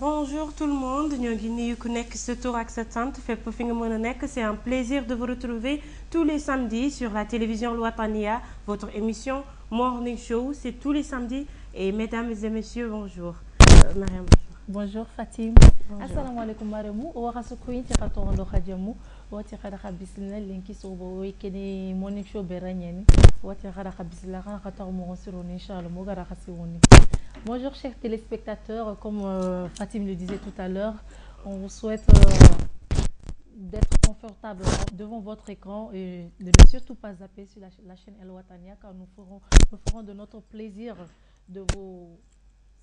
Bonjour tout le monde, ñoo ngi nuyu ku nekk sa tur ak sa sant fépp fi nga mën a nekk. C'est un plaisir de vous retrouver tous les samedis sur la télévision Louatania. Votre émission Morning Show, c'est tous les samedis. Et mesdames et messieurs, bonjour. Mariam, bonjour. Bonjour Fatim. Assalamu alaikum maremu. O waxa sukuin ti khato ndo khajamu. Wati khada khabisna linki sobo wekene morning show beranyani. Wati khada khabisla khana khato mo sironi inshallah mo gara khasiwoni. Bonjour chers téléspectateurs, comme Fatim le disait tout à l'heure, on vous souhaite d'être confortable devant votre écran et de ne surtout pas zapper sur la chaîne El Watania car nous ferons de notre plaisir de vous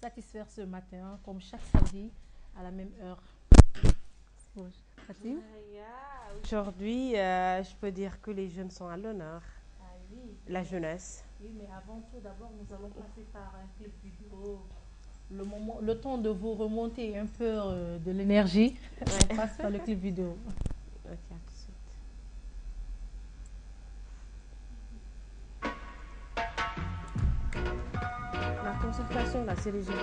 satisfaire ce matin comme chaque samedi à la même heure. Fatim? Aujourd'hui, je peux dire que les jeunes sont à l'honneur. Ah oui. La jeunesse. Oui, mais avant tout, d'abord, nous allons passer par un clip vidéo. Le temps de vous remonter un peu de l'énergie. On passe par le clip vidéo. Ok, à tout de suite. La concentration, là, c'est les jeunes.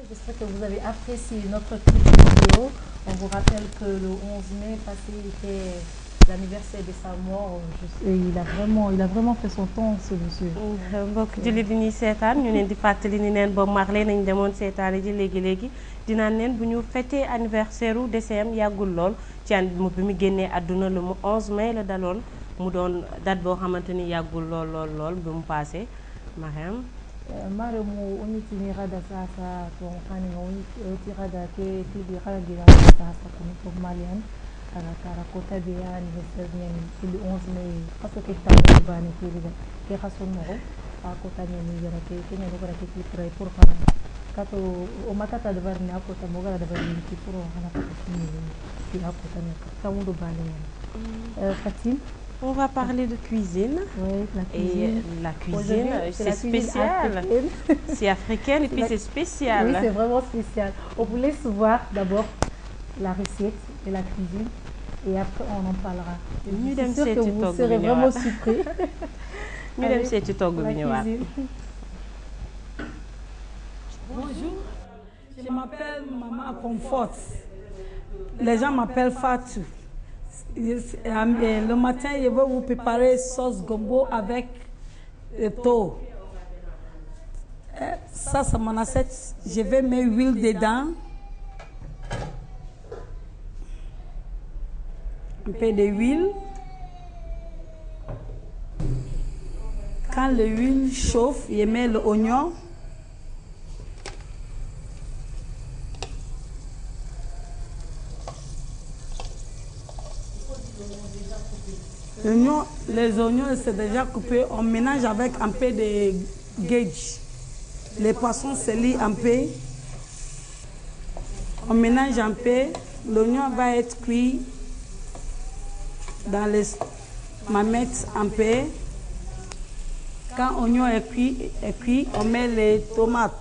J'espère que vous avez apprécié notre clip vidéo. On vous rappelle que le 11 mai passé était l'anniversaire de sa mort. Il a vraiment fait son temps, ce monsieur. mbokk jullit yi ñuy seetaan ñu leen di fàttali ni neen Bob Marley nañ demoon seetaane ji léegi dinaan leen bu ñu fêté anniversaire u décès am yàggul lool ci bi mu génnee àdduna le 11 mai la daloon mu doon date boo xamante ni yàggul lool bi mu passé Mariam. Maremu onitini rada sasa to khani oniti rada ke tibi khana gira sasa kuni to malian kara kota biya anniversaire ni le 11 mai parce que tamé bani tibi ke khasun mo kota ni gira ke kenya ko ke ti tray pour khana kato o matata de barni akota mo gara de barni ti pour khana ko ti akota ni tamudo bani Fatim. On va parler de cuisine. Oui, la cuisine. Et la cuisine, c'est spécial. C'est africaine et puis c'est spécial. Oui, c'est vraiment spécial. On vous laisse voir d'abord la recette et la cuisine. et après on en parlera. Ñu Je dem suis sûre que seeti vous togg serez bi vraiment ñëwaat. surpris. ñu dem seeti togg bi ñëwaat. Bonjour, je m'appelle Maman Comfort. Les gens m'appellent Fatou. Le matin, je vais vous préparer sauce gombo avec le thon. Ça, c'est mon assiette. Je vais mettre l'huile dedans. Un peu d'huile. Quand l'huile chauffe, je mets l'oignon. Les oignons, c'est déjà coupé. On mélange avec un peu de gauge. Les poissons se lient un peu. On mélange un peu. L'oignon va être cuit dans les marmites un peu. Quand l'oignon est cuit, on met les tomates.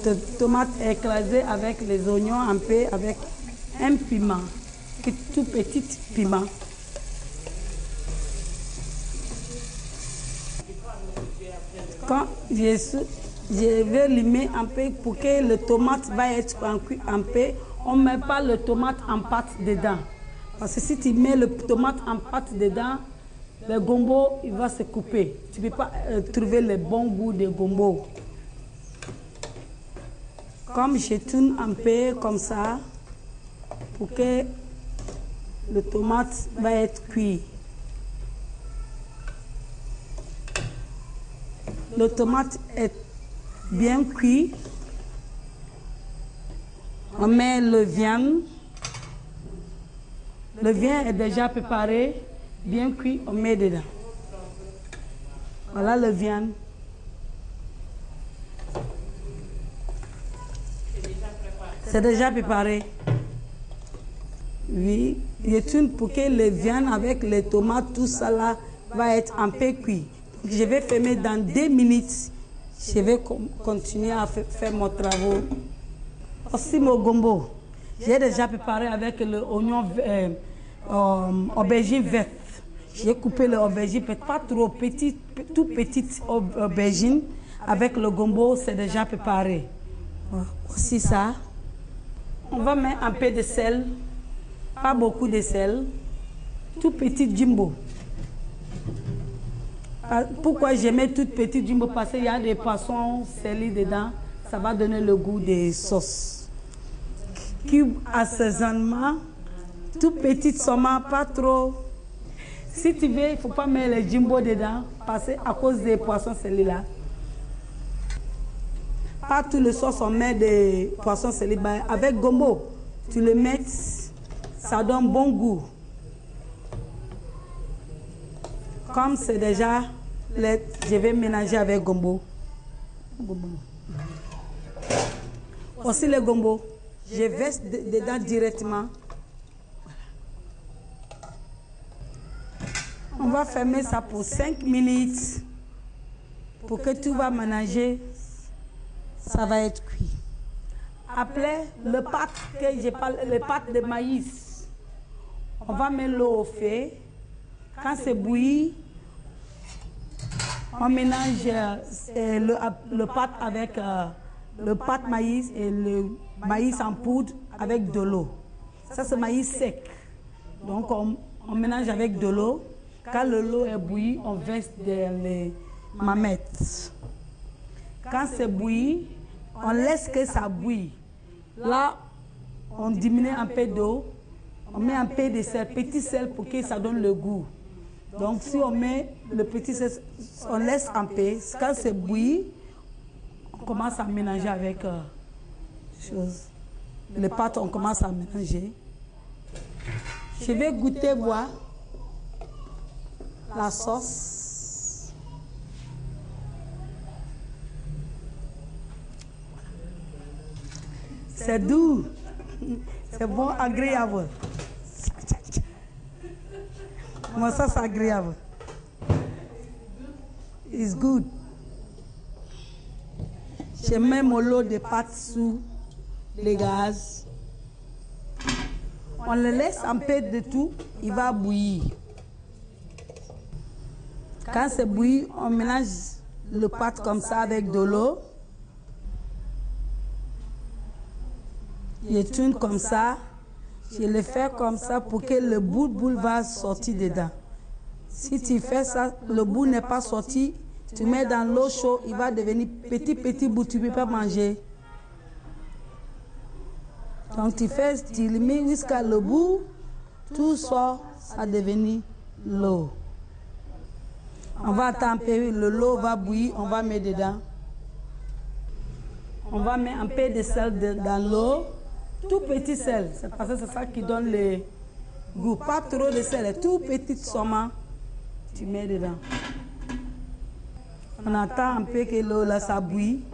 Des tomates écrasées avec les oignons un peu, avec un piment. Tout petit piment. Quand je vais limer un peu pour que le tomate va être cuit un peu, on ne met pas le tomate en pâte dedans. Parce que si tu mets le tomate en pâte dedans, le gombo il va se couper. Tu ne peux pas trouver le bon goût de gombo. Comme je tourne un peu comme ça, pour que le tomate va être cuit. Le tomate est bien cuit. On met le viande. Le viande est déjà préparé, bien cuit, on met dedans. Voilà le viande. C'est déjà préparé. Oui, je tourne pour que le viande avec les tomates, tout ça là, va être un peu cuit. Je vais fermer dans 2 minutes. Je vais continuer à faire mon travail. Aussi mon gombo, j'ai déjà préparé avec l'oignon aubergine verte. J'ai coupé l'aubergine, pas trop petite, tout petite aubergine. Avec le gombo, c'est déjà préparé. Aussi ça. On va mettre un peu de sel. Pas beaucoup de sel, tout petit jumbo. Pourquoi je mets tout petit jumbo? Parce qu'il y a des poissons salés dedans, ça va donner le goût des sauces. Cube assaisonnement, tout petit seulement, pas trop. Si tu veux, il ne faut pas mettre le jumbo dedans, parce qu'à cause des poissons salés là. Pas tout le sauce, on met des poissons salés. Avec gombo, tu le mets. Ça donne bon goût. Comme c'est déjà, je vais mélanger avec gombo. Aussi le gombo, je verse dedans directement. On va fermer ça pour 5 minutes pour que tout va mélanger. Ça va être cuit. Après, le pâte que je parle, le pâte de maïs. On va mettre l'eau au feu. Quand c'est bouilli, on mélange le pâte avec le pâte maïs et le maïs en poudre avec de l'eau. Ça, c'est maïs sec. Donc, on mélange avec de l'eau. Quand l'eau est bouillie, on verse dans les marmites. Quand c'est bouilli, on laisse que ça bouille. Là, on diminue un peu d'eau. On met un peu de sel, petit sel pour que ça donne le goût. Donc si on met le petit sel, on laisse un peu. Quand c'est bouilli, on commence à mélanger avec les pâtes, on commence à mélanger. Je vais goûter voir la sauce. C'est doux. C'est bon, agréable. Moi, ça, c'est agréable. It's good. Je mets mon lot de pâtes sous les gaz. On le laisse un peu de tout, il va bouillir. Quand c'est bouilli, on mélange le pâte comme ça avec de l'eau. Je tourne comme ça. Je le fais comme ça pour que le boule va sortir dedans. Si tu fais ça, le bout n'est pas sorti, tu mets dans l'eau chaude, il va devenir petit bout, tu ne peux pas manger. Donc tu le mets jusqu'à le bout, tout sort, ça devient l'eau. On va attendre un peu, l'eau va bouillir, on va mettre dedans. On va mettre un peu de sel dans l'eau, tout petit sel, c'est parce que c'est ça qui donne le goût. Pas trop de sel, tout petit seulement, tu mets dedans. On attend un peu que l'eau là, ça bouille.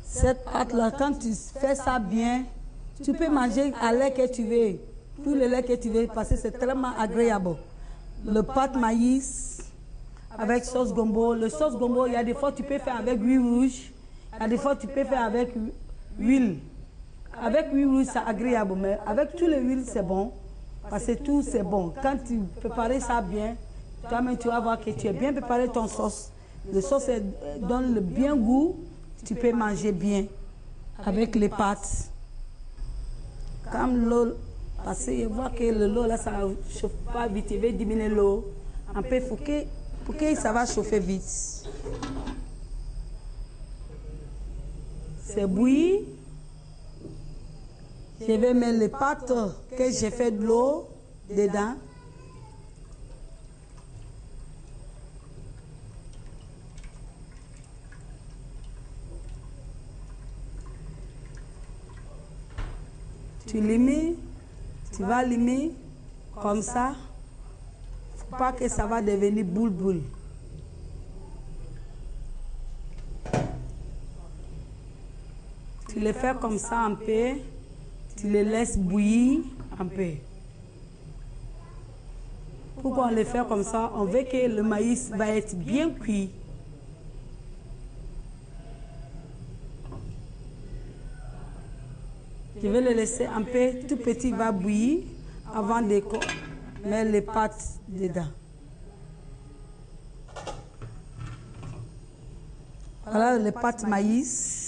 Cette pâte là, quand tu fais ça bien, tu peux manger à lait que tu veux, tout le lait que tu veux, parce que c'est tellement agréable. Le pâte maïs avec sauce gombo. Le sauce gombo, il y a des fois tu peux faire avec huile rouge, il y a des fois tu peux faire avec huile. Avec huile rouge, c'est agréable, mais avec toutes les huiles, c'est bon. Parce que tout, c'est bon. Quand tu prépares ça bien, toi-même, tu vas voir que tu as bien préparé ton sauce. Le sauce donne le bien goût, tu peux manger bien avec les pâtes. Comme l'eau, parce que je vois que l'eau, là, ça ne chauffe pas vite. Il veut diminuer l'eau. Un peu, pour que ça va chauffer vite. C'est bouilli. Je vais mettre les pâtes que j'ai fait de l'eau dedans. Tu les mets, tu vas les mettre comme ça. Il ne faut pas que ça va devenir boule. Tu les fais comme ça un peu. Tu les laisses bouillir un peu. Pourquoi on les fait comme ça? On veut que le maïs va être bien cuit. Je vais le laisser un peu tout petit, va bouillir avant de mettre les pâtes dedans. Voilà les pâtes maïs.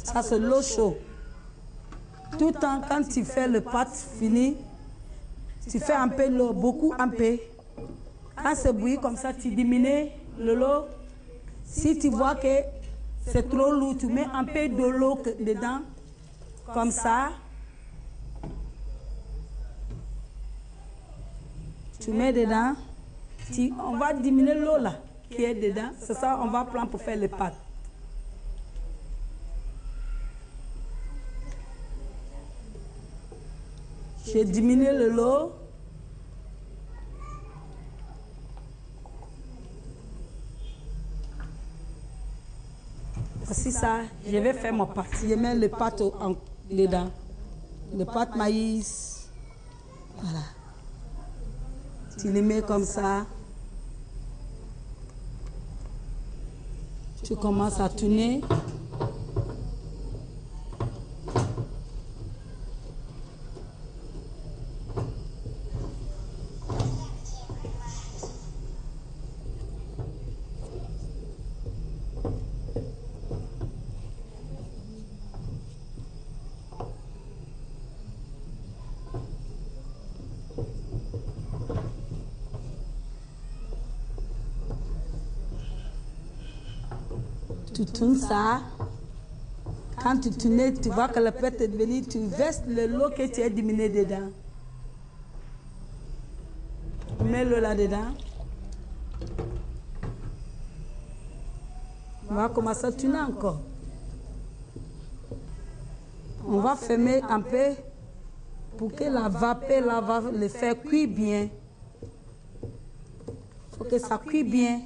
Ça, c'est l'eau chaude. Tout le temps, quand tu fais le pâte fini, tu fais un peu l'eau, beaucoup un peu. Quand c'est bouilli comme ça, tu diminues l'eau. Si tu vois que c'est trop lourd, tu mets un peu de l'eau dedans, comme ça. Tu mets dedans. On va diminuer l'eau là, qui est dedans. C'est ça, on va prendre pour faire les pâtes. J'ai diminué l'eau. Voici ça, je vais faire ma pâte. Je mets les pâtes dedans. Les pâtes maïs. Voilà. Tu les mets comme ça. Tu commences à tourner. Tu tournes ça. Quand tu tournes, tu vois que la pâte est devenue, tu verses l'eau que tu as diminué dedans. Mets l'eau là-dedans. On va commencer à tourner encore. On va fermer un peu pour que la vapeur là va le faire cuire bien. Il faut que ça cuit bien.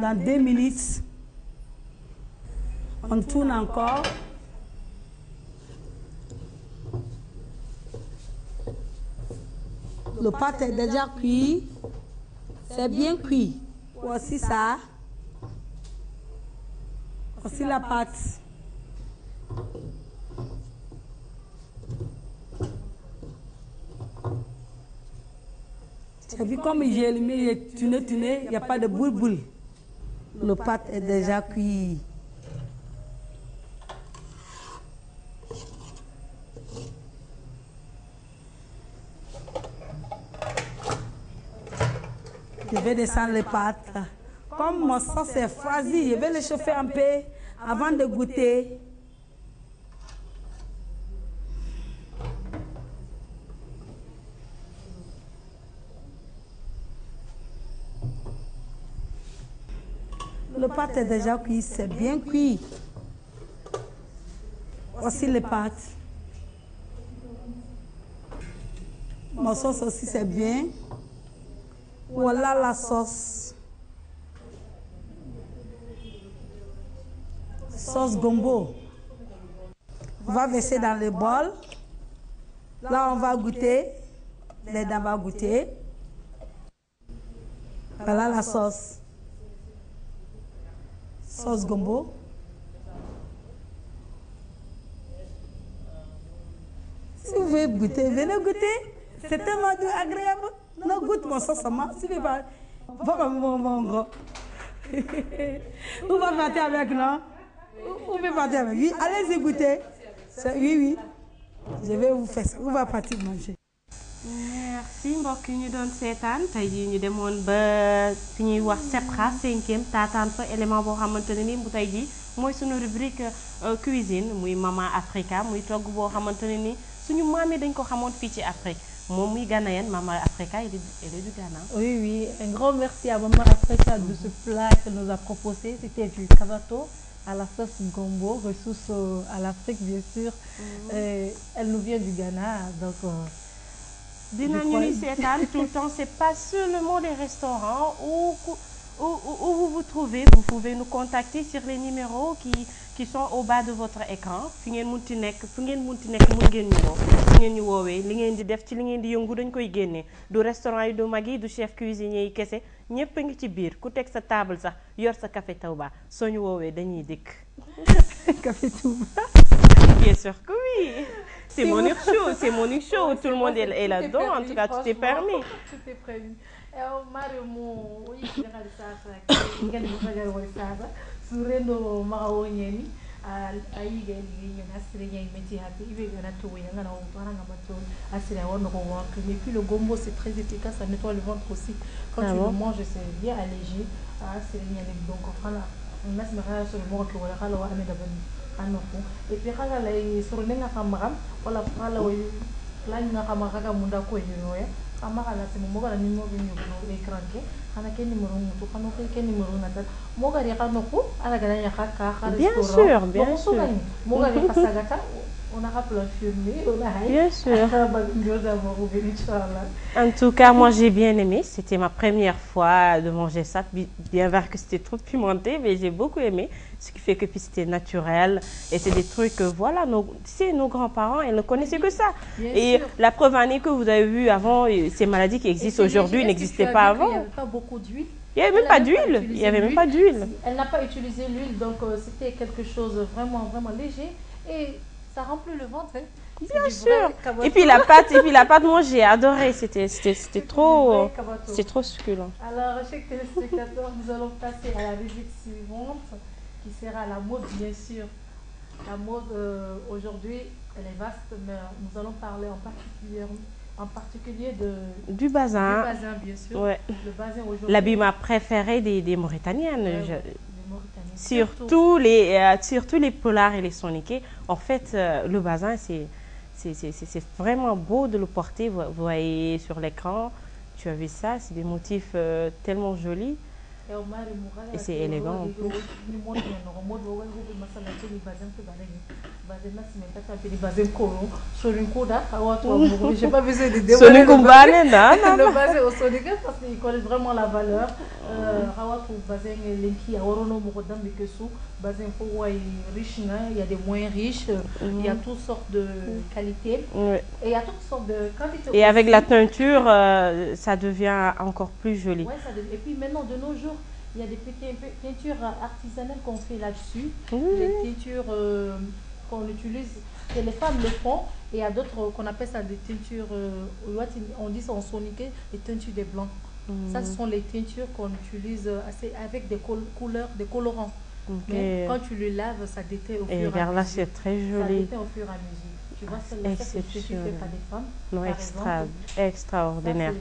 Dans 2 minutes, on tourne encore. le pâte est déjà cuit. C'est bien cuit. Voici ça. Voici la pâte. Tu as vu comme j'ai allumé, j'ai tourné, il n'y a pas de boule. Le pâte est déjà cuit. Je vais descendre les pâtes. Comme mon sauce est froidi, je vais le chauffer un peu avant de goûter. Le pâte est déjà cuit, c'est bien cuit. Voici les pâtes. Mon sauce aussi c'est bien. Voilà la sauce. Sauce gombo. On va verser dans le bol. Là, on va goûter. Les dames vont goûter. Voilà la sauce. Sauce gombo. Si vous voulez goûter, venez goûter. C'est tellement agréable. Non, goûte mon sauce, si tu veux pas. Va mon gros. Vous va partir avec, non? Vous pouvez partir avec. Oui, allez-y goûter. Oui. Je vais vous faire ça. Vous va partir manger. merci mbokk yi ñu doon seetaan tey jii ñu demoon ba fi ñuy wax Sepra 5e taataan fa élément boo xamante ne ni bu tey jii mooy suñu rubrique cuisine muy Maman Africa muy togg boo xamante ne ni suñu maam yi dañ ko xamoon fii ci Afrique moom muy ghanéenne Maman Africa elle est du Ghana. Oui, un grand merci à Maman Africa de ce plat qu'elle nous a proposé. C'était du cavato à la sauce gombo, ressource à l'Afrique bien sûr. Elle nous vient du Ghana, donc... dinañu ñuy seetaan tout le temps, c'est pas seulement les restaurants où vous vous trouvez. Vous pouvez nous contacter sur les numéros qui sont au bas de votre écran. Fi ngeen munti nekk fu ngeen munti nekk mun ngeen ñu woo fu ngeen ñu woowee li ngeen di def ci li ngeen di yëngu dañ koy génnee du restaurant yi du mag yi du chef cuisinier yi kese ñëpp a ngi ci biir ku teg sa table sax yor sa café Touba soo ñu woowee dañuy dikk. Café Touba. Bien sûr que oui. C'est mon show, tout le monde est là-dedans, en tout cas tout est permis. Tout est prévu. Maremo, oui, je vais aller ça, je vais aller ça, surendo maoni, aiga ni asile ya imeti hapi, ibe gana to ya ngana wana ngamato asile ya wono ko. Et puis le gombo c'est très efficace, ça nettoie le ventre aussi. Quand tu le manges, c'est bien allégé. Asile ya ni donc voilà. On a ce mariage sur le mort que voilà, alors on est d'abord. Et puis quand les sournéga kamram wala kala way lañ nga xamaka munda ko yoya kamaka la c'est mo gala numéro ñu ko écran ke xana ke numéro mutu xano ke numéro na dal mo gari xano ko ala gala ya xaka xara bien sûr mo gari xasagata on a rappelé filmé on a bien sûr en tout cas moi j'ai bien aimé, c'était ma première fois de manger ça, bien vrai que c'était trop pimenté mais j'ai beaucoup aimé, ce qui fait que puis c'était naturel et c'est des trucs que voilà nos grands-parents ils ne connaissaient que ça et la preuve en est que vous avez vu avant ces maladies qui existent aujourd'hui n'existaient pas avant. Il n'y avait pas beaucoup d'huile. Il n'y avait même pas d'huile, il n'y avait même pas d'huile. Elle n'a pas utilisé l'huile donc c'était quelque chose vraiment léger et ça remplit le ventre. Bien sûr. Et puis la pâte, moi j'ai adoré. C'était trop succulent. Alors, chers téléspectateurs, nous allons passer à la rubrique suivante, qui sera la mode, bien sûr. La mode aujourd'hui, elle est vaste, mais nous allons parler en particulier du bazin. Du bazin, bien sûr. Ouais. Le bazin aujourd'hui. L'habillement préféré des Mauritaniennes. Surtout les polars et les soniqués. En fait, le bazin, c'est vraiment beau de le porter. Vous voyez sur l'écran, tu as vu ça, c'est des motifs tellement jolis. Et c'est élégant en plus. Bazen là, c'est même pas tapé des bazen colons. Sur une coda, j'ai pas besoin de dévoiler le bazen au Soninga parce qu'ils connaissent vraiment la valeur. Rawatu bazen lenki aworono mokodam bikesu bazen fowai riche, il y a des moins riches, il y a toutes sortes de qualités et il y a toutes sortes de quantités. Et avec la teinture, ça devient encore plus joli. Ouais, et puis maintenant de nos jours, il y a des petites peintures artisanales qu'on fait là-dessus, des teintures qu'on utilise, que les femmes le font, et il y a d'autres qu'on appelle ça des teintures, on dit ça en sonique, les teintures des blancs. Ça, ce sont les teintures qu'on utilise avec des couleurs, des colorants. Mais quand tu le laves, ça déteint au fur et à mesure. Là, c'est très joli. Ça déteint au fur et à mesure. Tu vois, celle-là, c'est fait par des femmes. Non, extraordinaire.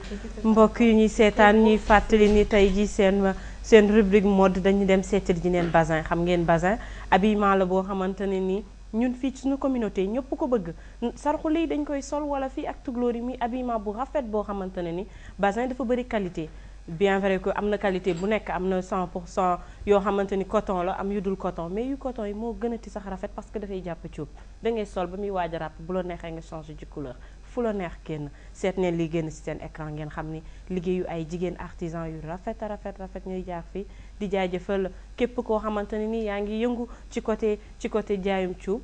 Mbokk yi ñuy seetaan ñuy fàttali ni tey jii seen rubrique mode dañu dem seetal ji neen bazin. Xam ngeen bazin habillement la boo xamante ne nii ñun fii ci suñu communauté ñëpp ko bëgg. Saraxule yi dañ koy sol wala fii ak tukulóor yi muy habillement bu rafet boo xamante ne ni bazin dafa bëri qualité. Bien vrai que am na qualité bu nekk am na 100% yoo xamante ni coton la am yu dul coton mais yu coton yi moo gën a ti sax rafet parce que dafay jàpp cuub da ngay sol ba muy waaj a ràpp bu la neexee nga changer ci couleur fu la neex kenn seet neen li génn ci seen écran ngeen xam ni liggéeyu ay jigéen artisan yu rafet ñuy jaar fii di jaajëfal képp koo xamante ne ni yaa ngi yëngu ci côté jaayum cuub.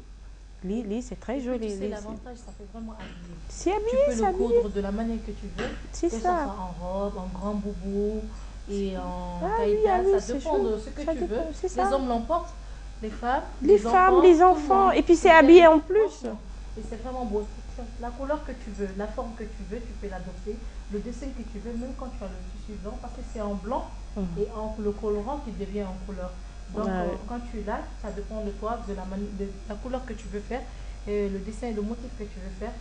Lili, c'est très joli. Tu sais, l'avantage, ça fait vraiment habillé. C'est habillé, tu peux le coudre de la manière que tu veux. C'est ça. Que ce soit en robe, en grand boubou et en taille-taille. Ça dépend de ce que tu veux. Les hommes l'emportent, les femmes, les enfants. Et puis c'est habillé en plus. Et c'est vraiment beau. La couleur que tu veux, la forme que tu veux, tu peux l'adopter. Le dessin que tu veux, même quand tu as le tissu blanc, parce que c'est en blanc et en le colorant qui devient en couleur. Donc quand tu l'as, ça dépend de toi, de la couleur que tu veux faire, et le dessin et le motif que tu veux faire.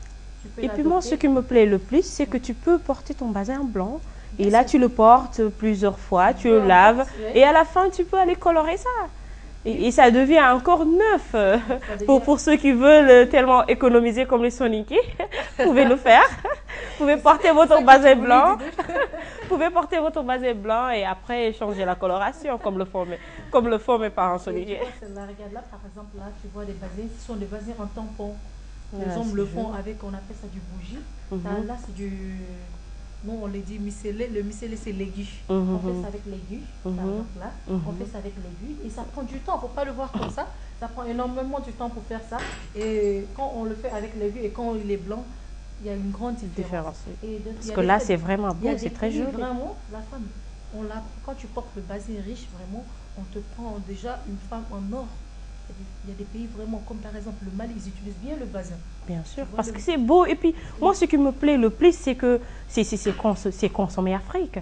Tu peux et puis moi, ce qui me plaît le plus, c'est que tu peux porter ton bazin blanc. Et là, tu le portes plusieurs fois, tu le laves. Et à la fin, tu peux aller colorer ça. Et ça devient encore neuf. Pour ceux qui veulent tellement économiser comme les soniqués, vous pouvez le faire. Vous pouvez porter votre bazin blanc. Vous pouvez porter votre bazin blanc et après changer la coloration comme le font mes parents soniqués. Regarde là, par exemple, là, tu vois des bazins, ce sont des bazins en tampon. Les hommes le font avec, on appelle ça du bougie. Là, c'est du... Nous, on les dit micellé. Le micellé, c'est l'aiguille. On fait ça avec l'aiguille, par exemple là. On fait ça avec l'aiguille. Et ça prend du temps, il ne faut pas le voir comme ça. Ça prend énormément du temps pour faire ça. Et quand on le fait avec l'aiguille et quand il est blanc, il y a une grande différence. Parce que là, c'est vraiment beau, c'est très joli. Vraiment, la femme, quand tu portes le bazin riche, vraiment, on te prend déjà une femme en or. Il y a des pays vraiment, comme par exemple le Mali, ils utilisent bien le bazin. Bien sûr, parce que c'est beau. Et puis, moi, ce qui me plaît le plus, c'est que c'est consommé Afrique.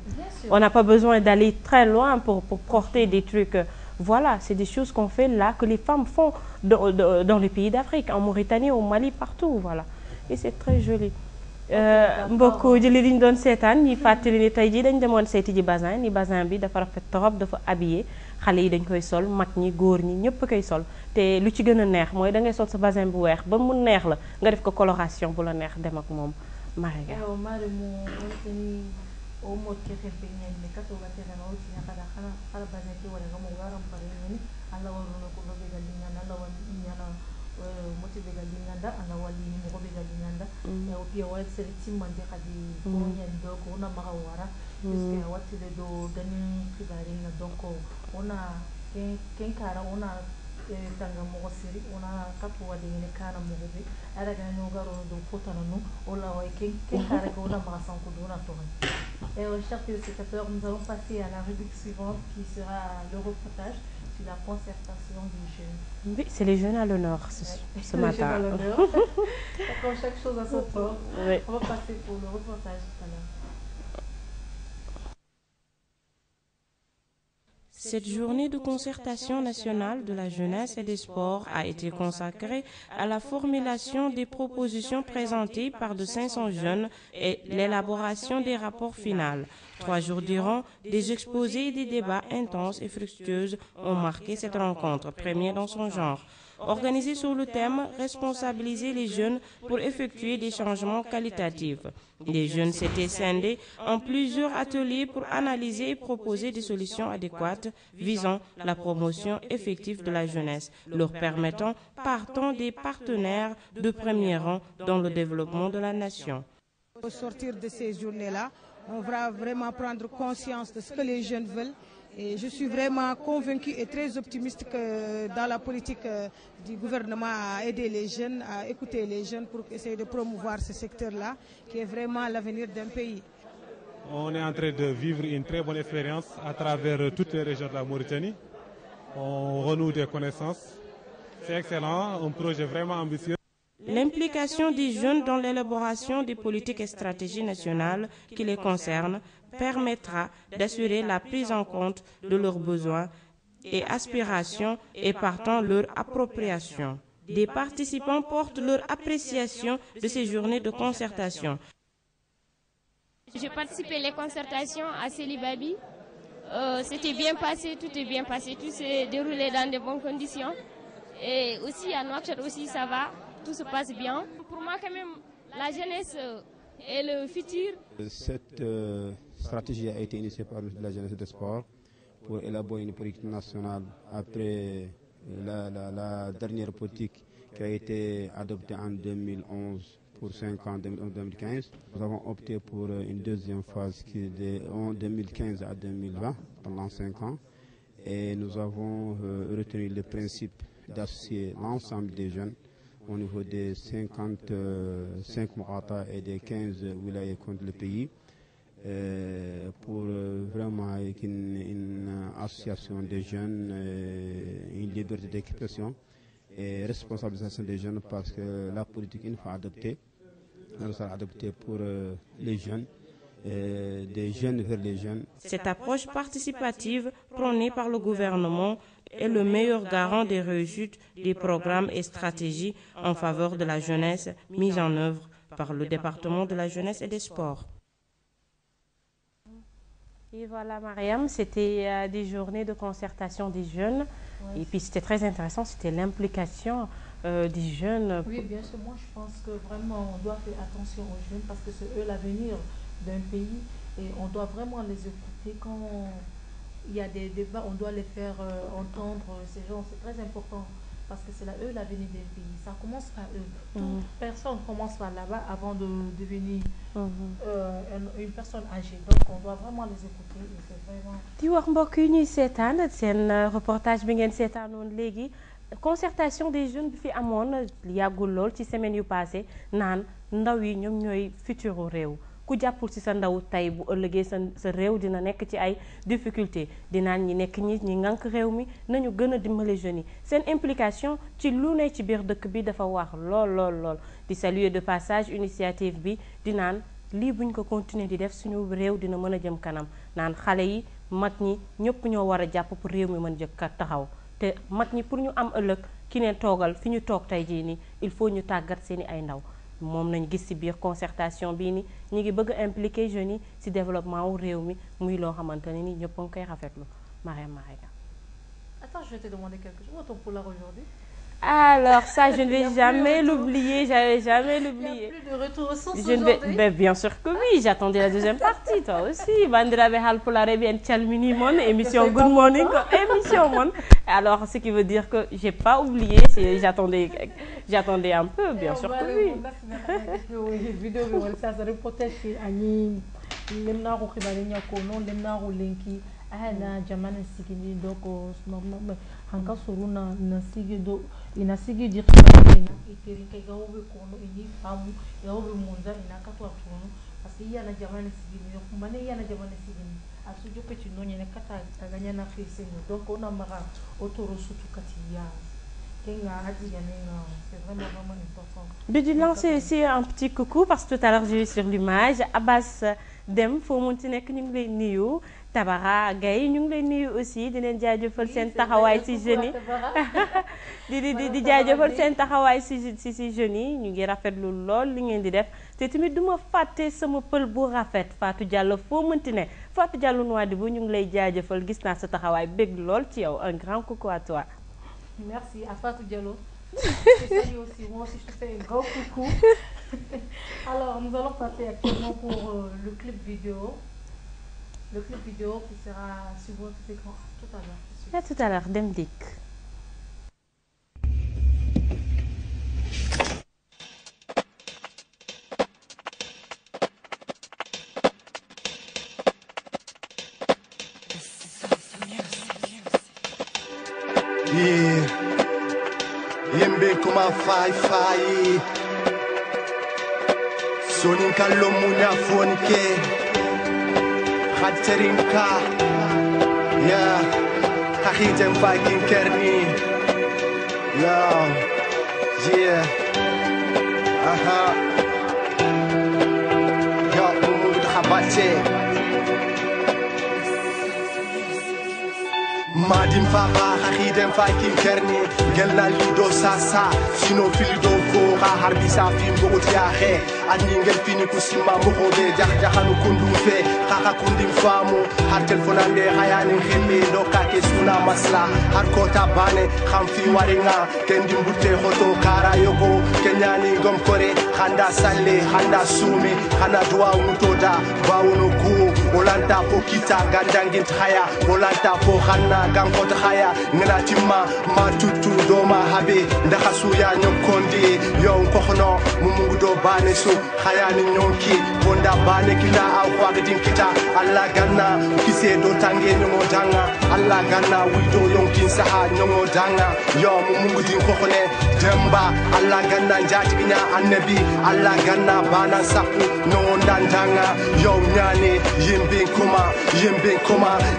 On n'a pas besoin d'aller très loin pour porter des trucs. Voilà, c'est des choses qu'on fait là, que les femmes font dans les pays d'Afrique, en Mauritanie, au Mali, partout. Voilà. Et c'est très joli. Mbokk jëli li ñu doon seetaan ñi fàttali ni tey jii dañ demoon seeti ji bazin ni bazin bi dafa rafet trop dafa habillé xale yi dañ koy sol mag ñi góor ñi ñëpp koy sol te lu ci gën a neex mooy da ngay sol sa bazin bu weex ba mu neex la nga def ko coloration bu la neex dem ak moom Mariga motivé galinganda ana wali mo be galinganda e o pia wa selekti mande kadi konya ndo ko na mahawara puisque wati le do ganin kibaringa donc ona ken kara ona tanga mo siri ona kapo wadi ne kana mo be ara ga no garo do fotana no ola wa ken kara ko na ma san ko do na to et chers téléspectateurs, nous allons passer à la rubrique suivante qui sera le reportage sur la concertation des jeunes. Oui, c'est les jeunes à l'honneur ce matin. Les jeunes à l'honneur. Comme chaque chose à son temps. Oui. On va passer pour le reportage tout à l'heure. Cette journée de concertation nationale de la jeunesse et des sports a été consacrée à la formulation des propositions présentées par de 500 jeunes et l'élaboration des rapports finaux. 3 jours durant, des exposés et des débats intenses et fructueux ont marqué cette rencontre, première dans son genre. Organisée sous le thème « Responsabiliser les jeunes pour effectuer des changements qualitatifs ». Les jeunes s'étaient scindés en plusieurs ateliers pour analyser et proposer des solutions adéquates visant la promotion effective de la jeunesse, leur permettant partant des partenaires de premier rang dans le développement de la nation. Au sortir de ces journées-là, on va vraiment prendre conscience de ce que les jeunes veulent. Et je suis vraiment convaincue et très optimiste que dans la politique du gouvernement à aider les jeunes, à écouter les jeunes pour essayer de promouvoir ce secteur-là, qui est vraiment l'avenir d'un pays. On est en train de vivre une très bonne expérience à travers toutes les régions de la Mauritanie. On renoue des connaissances. C'est excellent, un projet vraiment ambitieux. L'implication des jeunes dans l'élaboration des politiques et stratégies nationales qui les concernent permettra d'assurer la prise en compte de leurs besoins et aspirations et partant leur appropriation. Des participants portent leur appréciation de ces journées de concertation. J'ai participé à les concertations à Célibabi. C'était bien passé, tout est bien passé, tout s'est déroulé dans de bonnes conditions. Et aussi à Nouakchott aussi ça va, tout se passe bien. Pour moi quand même, la jeunesse est le futur. Cette stratégie a été initiée par la jeunesse des sports pour élaborer une politique nationale après la dernière politique qui a été adoptée en 2011 pour 5 ans, 2011-2015. Nous avons opté pour une deuxième phase qui est de 2015 à 2020 pendant 5 ans et nous avons retenu le principe d'associer l'ensemble des jeunes au niveau des 55 Mourata et des 15 wilayas contre le pays pour vraiment une association des jeunes, une liberté d'expression et responsabilisation des jeunes parce que la politique, une fois adoptée, elle sera adoptée pour les jeunes, des jeunes vers les jeunes. Cette approche participative prônée par le gouvernement est le meilleur garant des réussites des programmes et stratégies en faveur de la jeunesse mis en œuvre par le département de la jeunesse et des sports. Et voilà, Mariam, c'était des journées de concertation des jeunes. Ouais. Et puis c'était très intéressant, c'était l'implication des jeunes. Oui, bien sûr, moi je pense que vraiment on doit faire attention aux jeunes parce que c'est eux l'avenir d'un pays et on doit vraiment les écouter quand il y a des débats, on doit les faire entendre ces gens, c'est très important parce que c'est eux l'avenir d'un pays, ça commence par eux. Toute personne commence par là-bas avant de devenir une personne âgée, donc on doit vraiment les écouter et c'est vraiment... di wax mbokk yi ñuy seetaan seen reportage bi ngeen seetaanoon léegi concertation des jeunes bi fi amoon yàggul lool ci semaine yu passé naan ndaw yi ñoom ñooy futuru réew ku jàppul ci sa ndaw tey bu ëllëgee sa réew dina nekk ci ay difficulté dinaan ñi nekk ñi ngànk réew mi nañu gën a dimbale jeunes yi seen implication ci lu ne ci biir dëkk bi dafa wax lool di saluer de passage initiative bi di naan lii buñ ko continuer di def suñu réew dina mën a jëm kanam naan xale yi mag ñi ñëpp ñoo war a jàpp pour réew mi mën jëkk taxaw te mag ñi pour ñu am ëllëg ki ne toogal fi ñu toog tey jii nii il faut ñu tàggat seeni ay ndaw moom nañ gis ci biir concertation bii ni ñi ngi bëgg a impliquer jeunes yi ci développement wu réew mi muy loo xamante ne ni ñëpp a ngi koy rafetlu Mariam Mariga. Attends, je vais te demander quelque chose. Où est ton poulard aujourd'hui? Alors ça, je ne vais jamais l'oublier, j'allais jamais l'oublier. Il n'y a plus de retour aux sources aujourd'hui? Ben, bien sûr que oui, j'attendais la deuxième partie, toi aussi. Bandirabe Halpolare bien Tchalmini Mon, émission Good Morning, émission Mon. Alors, ce qui veut dire que j'ai pas oublié, j'attendais un peu, bien sûr que oui. Ana jamana sigini doko normalement hanka suruna nasigi do inasigi di khibana iterike gawobe kono ini famu gawobe monza inakatwa tunu parce qu'il y a na jamana sigini yo kumbane ya na jamana sigini asujo petit nonya ne kata aganya na fese donc on a mara autoro sutu katia kenga hadi ganenga c'est vraiment important. Je vais lancer ici un petit coucou parce que tout à l'heure j'ai vu sur l'image Abbas Dem foo mun ci nekk ñu ngi lay nuyu Tabara Gaye ñu ngi lay nuyu aussi di leen jaajëfal seen taxawaay ci jeunes yi di jaajëfal seen taxawaay ci jeunes yi ñu ngi rafetlu lool li ngeen di def te tamit duma fàtte sama pël bu rafet Fatou Diallo foo mënti ne Fatou Diallo Nouadhibou ñu ngi lay jaajëfal gis naa sa taxawaay bég lool ci yow un grand coucou à toi. Merci à Fatou Diallo. Je salue aussi, moi aussi je te fais un grand coucou. Alors nous allons passer actuellement pour le clip vidéo. Le clip vidéo qui sera sur votre écran tout à l'heure. À tout à l'heure, Dem Dik. Yembe kuma fai Sonin kallo munya fonike Khaterinka Ya Kahidem Viking Kerni Yeah Aha Ya Umud Habate Madim Faga Kahidem Viking Kerni Gelna Lido Sasa Sino Filido Foga Harbi Safim Bogotiahe Adningel Fini Kusima Mohobe Jahanu Kundufe Kaka Kundim Famu Har telefonande Hayani Hili Doka Kesuna Masla Har Kota Bane Khamfi Waringa Kendim Bute Hoto Kara Yogo Kenyani Gomkore Handa Sale Handa Sumi Hana Dua Mutoda Bauno Ku Olanta Pokita Gandangin Haya Olanta Po Hana Gankot Haya Ngana Tima Matutu Doma Habe Ndakasuya Nyokondi Yon Kohono Mumudo Bane Su Hayani Nyonki Bonda Bane Kina Awagdin Kita Allah Ganna Kise Do Tange Nyongo Danga Allah Ganna Wido Yonkin Saha Nyongo Danga Yo Mumudin Kohone Demba Allah Ganna Jatigna Annabi Allah Ganna Bana Saku No Dandanga Yo Nyane Yimbe Kuma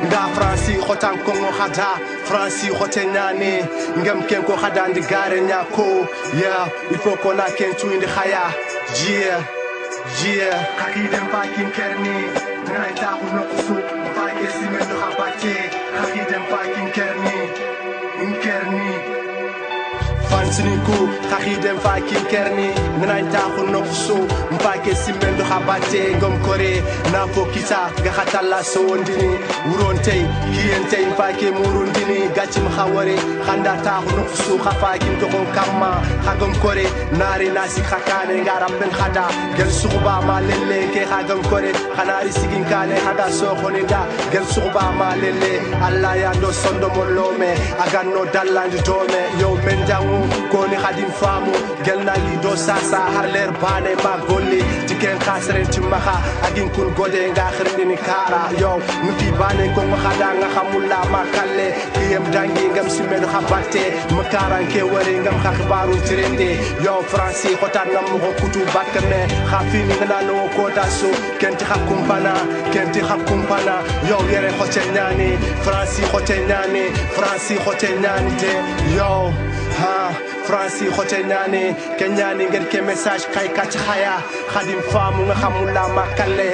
Nga Fransi Hotan Kongo Hada Fransi Hotenane Ngam Kenko Hada Ndigare Nyako Yeah il faut qu'on a Kentu in the Haya Yeah Kakidem Viking Kerni Naita Unokusu Mfake Simendo Habate Kakidem Viking Kerni Fansiniku Kakidem Viking Kerni Naita Unokusu Mfake Simendo Habate Gomkore Nafo Kita Gahatala Sondini Uronte Kiente Mfake Murundini Gachim Haware Handata Unokusu Hafakim Tokon Kama Hagomkore Nari Nasi Hakane Ngarapen Hada Gel Suba Malele Ke Hagomkore Hanari Sigin Kane Hada Sohonida Gel Suba Malele Allah Yando Sondo Molome Agano Daland Dome Yo Menjangu Kone Hadim Famu Gel Nalido Sasa Harler Bane Magoli Tiken Kasre Timaha Agin Kun Gode Nga Khrdini Kara Yo Nufi Bane Kongo Hada Nga Hamula Makale Kiyem Dangi Ngam Simedo Habate Makaran Ke Wari Ngam Khakbaru Tirende Yo Fransi Hotan Ngam Kutu Bakame Khafini Ngano Kota So Kenti Hakumpana Yo Yere Hotenyani Fransi Hotenyani de Yo Fransi Hotenyani Kenyani Ngerke message Kai Kachaya Khadim Famu Hamula Makale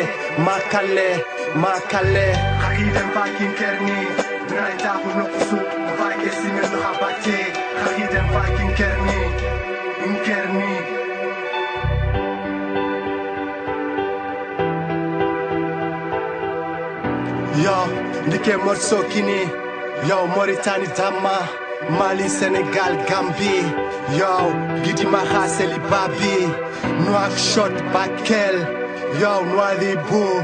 Kakidem Viking Kerni Naita Unokusu Mfake Simendo Habate Kakidem Viking Kerni Yo, Ndike Morso Kini Yo, Mauritanie Dama Mali, Sénégal, Gambie Yo, Gidi Maha, Babi Nouakchott, Bakel Yo, Nouadhibou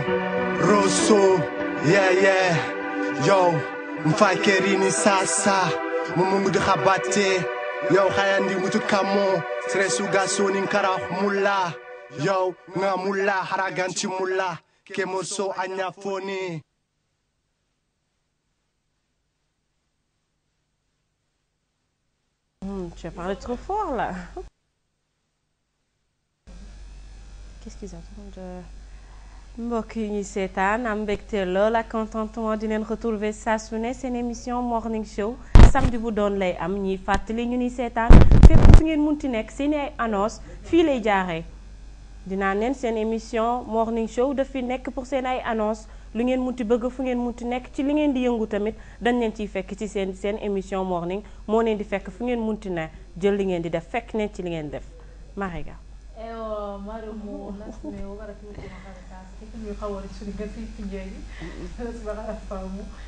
Rosso Yeah Yo, Mfakerini Sasa Mumudu Habate Yo, Hayandi Mutukamo Tresuga Sonin Kara Mula Yo, Nga Mula Haraganti Mula Kemorso Anyafoni Tu as parlé trop fort là. Qu'est-ce qu'ils attendent? Mbokk yi ñuy seetaan am mbégte lool ak contentement di leen retrouver saa su ne seen émission morning show samedi bu doon lay am ñiy fàttali ñu ni seetaan fépp fu ngeen munti nekk seen ay annonce fii lay jaaree dinaa leen seen émission morning show daf fi nekk pour seen ay annonce lu ngeen munti bëgg fu ngeen munti nekk ci li ngeen di yëngu tamit dañ leen ciy fekk ci seen émission morning moo leen di fekk fu ngeen munti ne jël li ngeen di def fekk neen ci li ngeen def Mariga.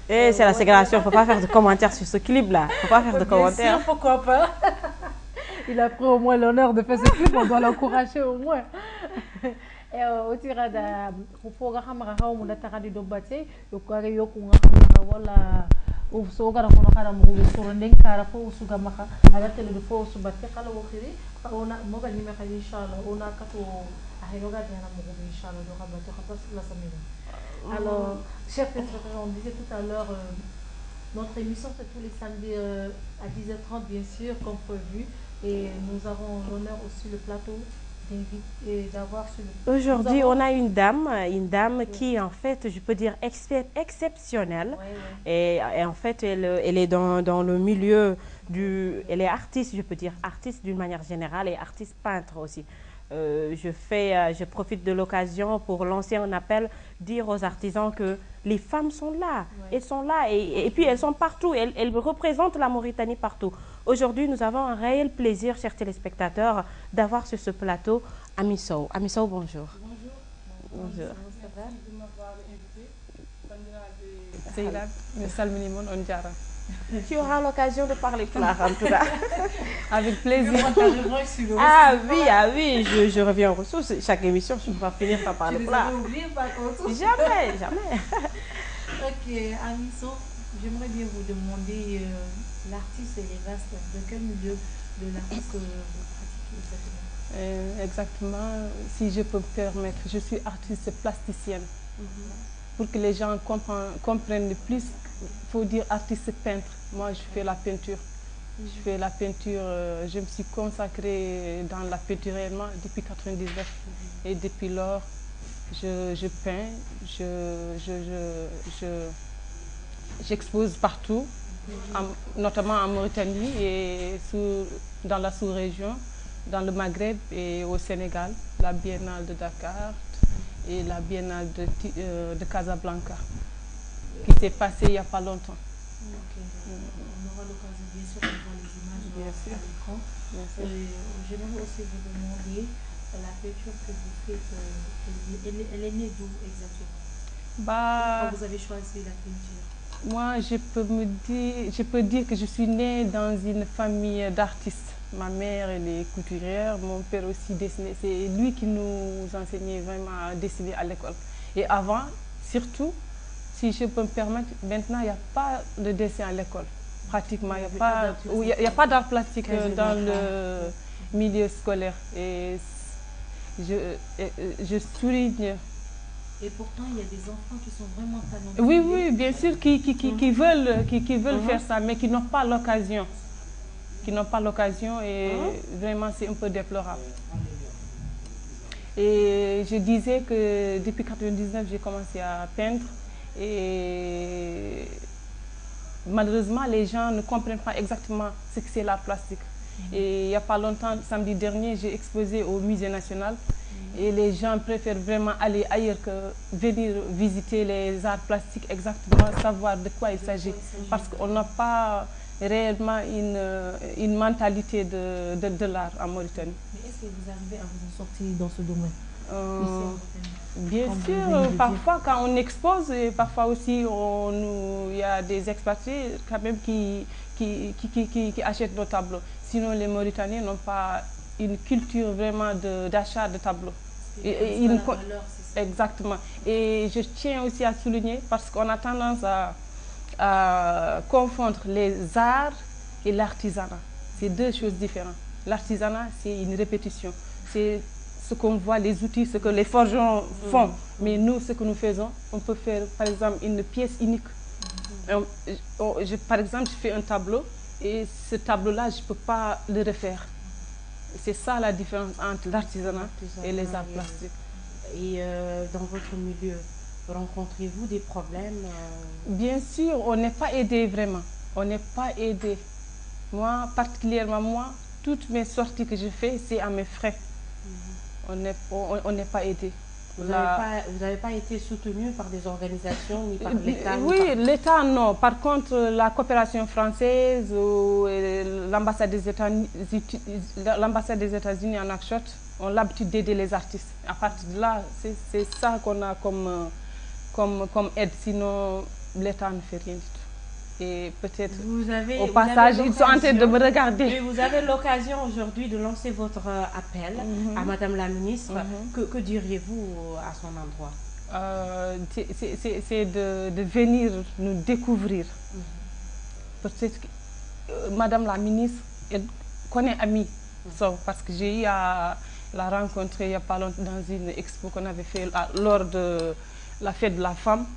Et c'est la ségrégation, il ne faut pas faire de commentaires sur ce clip-là. Il ne faut pas faire de commentaires. Bien sûr, pourquoi pas. Il a pris au moins l'honneur de faire ce clip, on doit l'encourager au moins. Au tirage de programme, on a taradi do bate, yo kware yo kunga wala usoga na kono kala mu so ndeng kara fo usuga maka ala tele fo usubate kala wo khiri ona moga ni me khali inshallah ona kato ahiroga dana mu inshallah do khabato khapas la samina. Alors chers téléspectateurs, on disait tout à l'heure notre émission c'est tous les samedis à 10h30 bien sûr comme prévu et nous avons l'honneur aussi le plateau Aujourd'hui, on a une dame qui en fait, je peux dire, exceptionnelle. Et en fait, elle est dans le milieu elle est artiste, je peux dire, artiste d'une manière générale et artiste peintre aussi. Je profite de l'occasion pour lancer un appel, dire aux artisans que les femmes sont là, elles sont là et puis elles sont partout, elles représentent la Mauritanie partout. Aujourd'hui, nous avons un réel plaisir, chers téléspectateurs, d'avoir sur ce plateau Amy Sow. Amy Sow, bonjour. Bonjour. Bonjour. Merci de m'avoir invité. Tu auras l'occasion de parler plat en tout cas. Avec plaisir. Ah oui, je reviens aux ressources. Chaque émission, je vais finir par parler plat. Tu les as oubliés par contre? Jamais. Ok, Amy Sow, j'aimerais bien vous demander, l'artiste et les vastes, de quel milieu de l'artiste vous pratiquez exactement? Exactement, si je peux me permettre, je suis artiste plasticienne. Pour que les gens comprennent plus, il faut dire artiste peintre. Moi, je fais la peinture. Je fais la peinture, je me suis consacrée dans la peinture réellement depuis 1999. Et depuis lors, je peins, j'expose partout, notamment en Mauritanie et dans la sous-région, dans le Maghreb et au Sénégal, la Biennale de Dakar et la Biennale de Casablanca, qui s'est passée il n'y a pas longtemps. On aura l'occasion bien sûr de voir les images à l'écran. J'aimerais aussi vous demander, la peinture que vous faites, elle est née d'où exactement? Pourquoi vous avez choisi la peinture? Moi, je peux dire que je suis née dans une famille d'artistes. Ma mère, elle est couturière, mon père aussi dessinait. C'est lui qui nous enseignait vraiment à dessiner à l'école. Et avant, surtout, si je peux me permettre, maintenant, il n'y a pas de dessin à l'école. Pratiquement, il n'y a pas d'art plastique dans le milieu scolaire. Et je souligne. Et pourtant, il y a des enfants qui sont vraiment talentueux. Oui, bien sûr, qui veulent faire ça, mais qui n'ont pas l'occasion. Et vraiment, c'est un peu déplorable. Et je disais que depuis 1999, j'ai commencé à peindre. Et malheureusement, les gens ne comprennent pas exactement ce que c'est l'art plastique. Et il n'y a pas longtemps, samedi dernier, j'ai exposé au Musée national. Et les gens préfèrent vraiment aller ailleurs que venir visiter les arts plastiques, exactement savoir de quoi il s'agit. Parce qu'on n'a pas réellement une mentalité de l'art en Mauritanie. Mais est-ce que vous arrivez à vous en sortir dans ce domaine? Bien sûr, parfois quand on expose, et parfois aussi il y a des expatriés quand même qui achètent nos tableaux. Sinon les Mauritaniens n'ont pas une culture vraiment d'achat de tableaux. Exactement. Et je tiens aussi à souligner parce qu'on a tendance à confondre les arts et l'artisanat. C'est deux choses différentes. L'artisanat, c'est une répétition. C'est ce qu'on voit, les outils, ce que les forgerons font. Mais nous, ce que nous faisons, on peut faire par exemple une pièce unique. Par exemple, je fais un tableau et ce tableau-là, je ne peux pas le refaire. C'est ça la différence entre l'artisanat et les arts plastiques. Et dans votre milieu, rencontrez-vous des problèmes? Bien sûr, on n'est pas aidé vraiment. On n'est pas aidé. Moi, particulièrement, toutes mes sorties que je fais, c'est à mes frais. On n'est pas aidé. Vous n'avez pas été soutenu par des organisations ni par l'État? Oui, l'État non. Par contre, la coopération française ou l'ambassade des États-Unis en Nouakchott ont l'habitude d'aider les artistes. À partir de là, c'est ça qu'on a comme aide. Sinon, l'État ne fait rien du tout. Et peut-être au passage, ils sont en train de me regarder. Mais vous avez l'occasion aujourd'hui de lancer votre appel à Madame la ministre. Que diriez-vous à son endroit? C'est de venir nous découvrir. Peut-être que Madame la ministre connaît Ami Sow, parce que j'ai eu à la rencontrer il n'y a pas longtemps dans une expo qu'on avait fait lors de la fête de la femme.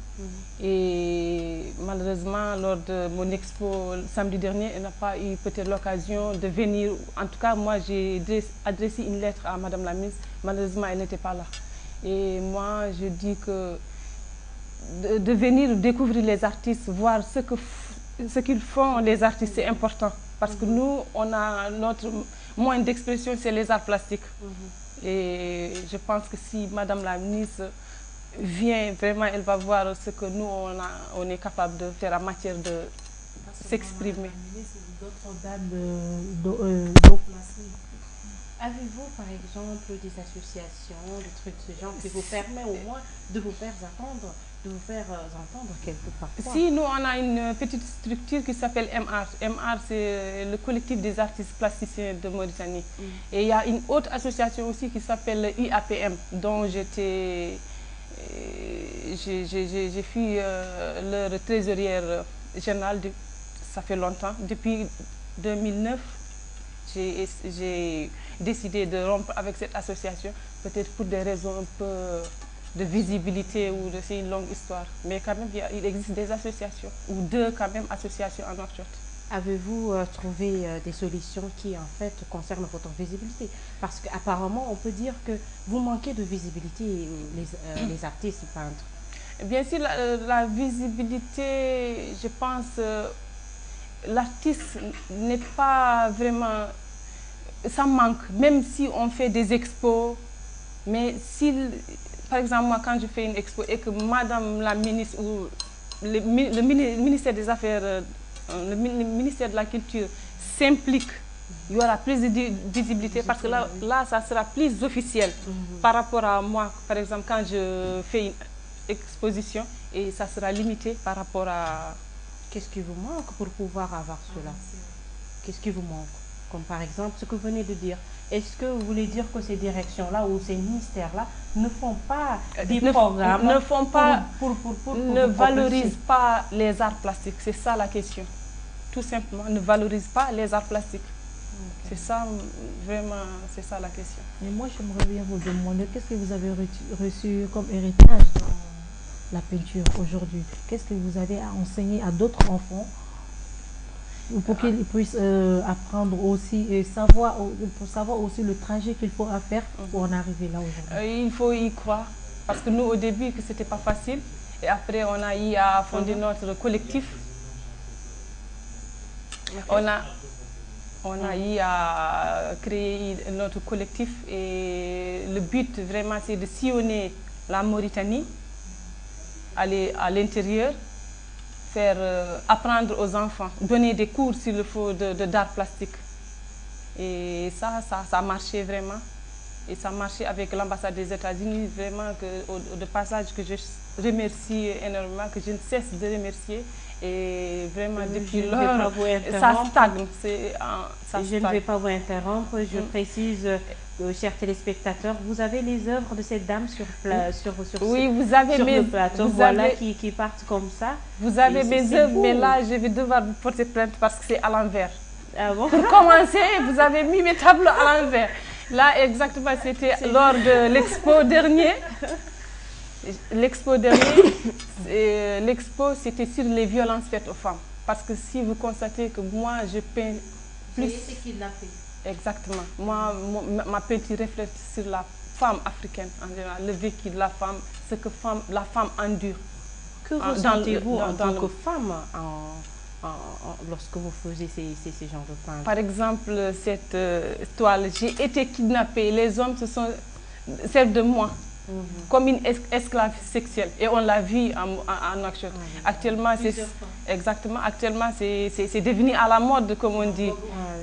Et malheureusement, lors de mon expo samedi dernier, elle n'a pas eu peut-être l'occasion de venir. En tout cas, moi, j'ai adressé une lettre à Madame la ministre. Malheureusement, elle n'était pas là. Et moi, je dis que de venir découvrir les artistes, voir ce qu'ils font, les artistes, c'est important. Parce que nous, on a notre moyen d'expression, c'est les arts plastiques. Et je pense que si Madame la ministre vient, vraiment, elle va voir ce que nous, on est capable de faire en matière de s'exprimer. D'autres dames d'eau placée. Avez-vous, par exemple, des associations, des trucs de ce genre qui vous permettent au moins de vous faire entendre, quelque part? Si, nous, on a une petite structure qui s'appelle MR. MR, c'est le collectif des artistes plasticiens de Mauritanie. Et il y a une autre association aussi qui s'appelle UAPM, dont j'ai fui leur trésorière générale, ça fait longtemps. Depuis 2009, j'ai décidé de rompre avec cette association, peut-être pour des raisons un peu de visibilité ou c'est une longue histoire. Mais quand même, il existe des associations, ou deux quand même associations en Nouakchott. Avez-vous trouvé des solutions qui en fait concernent votre visibilité? Parce qu'apparemment, on peut dire que vous manquez de visibilité, les artistes peintres. Bien sûr, la visibilité, je pense, l'artiste n'est pas vraiment... Ça manque, même si on fait des expos, mais si, par exemple, moi, quand je fais une expo et que Madame la ministre ou le ministère des Affaires... le ministère de la Culture s'implique, il y aura plus de visibilité parce que là, ça sera plus officiel par rapport à moi. Par exemple, quand je fais une exposition, et ça sera limité par rapport à... Qu'est-ce qui vous manque pour pouvoir avoir cela? Qu'est-ce qui vous manque? Comme par exemple ce que vous venez de dire. Est-ce que vous voulez dire que ces directions-là ou ces ministères-là ne font pas des programmes, ne valorisent pas les arts plastiques? C'est ça la question. Tout simplement, ne valorisent pas les arts plastiques. C'est ça, vraiment, c'est ça la question. Mais moi, j'aimerais bien vous demander, qu'est-ce que vous avez reçu comme héritage dans la peinture aujourd'hui? Qu'est-ce que vous avez à enseigner à d'autres enfants pour qu'ils puissent apprendre aussi et pour savoir aussi le trajet qu'il faut faire pour en arriver là aujourd'hui? Il faut y croire, parce que nous au début que c'était pas facile et après on a eu à fonder notre collectif. On a eu à créer notre collectif et le but vraiment c'est de sillonner la Mauritanie, aller à l'intérieur, faire apprendre aux enfants, donner des cours s'il le faut d'art plastique. Et ça a marché vraiment. Et ça a marché avec l'ambassade des États-Unis, vraiment, de passage que je remercie énormément, que je ne cesse de remercier. Et vraiment, depuis lors, ça stagne. Je ne vais pas vous interrompre, je précise... chers téléspectateurs, vous avez les œuvres de cette dame sur le plateau, voilà, qui partent comme ça. Vous avez mes œuvres, mais là, je vais devoir vous porter plainte parce que c'est à l'envers. Ah bon? Pour commencer, vous avez mis mes tableaux à l'envers. Là, exactement, c'était lors de l'expo dernier. L'expo c'était sur les violences faites aux femmes. Parce que si vous constatez que moi, je peins plus... C'est qui l'a fait? Exactement. Moi, ma peinture reflète sur la femme africaine en général, le vécu de la femme, ce que la femme endure. Que ressentez-vous en tant que femme lorsque vous faisiez ces genres de peintres? Par exemple, cette toile, j'ai été kidnappée, les hommes servent de moi. comme une esclave sexuelle. Et on l'a vu en Nouakchott. Actuellement, c'est devenu à la mode, comme on dit.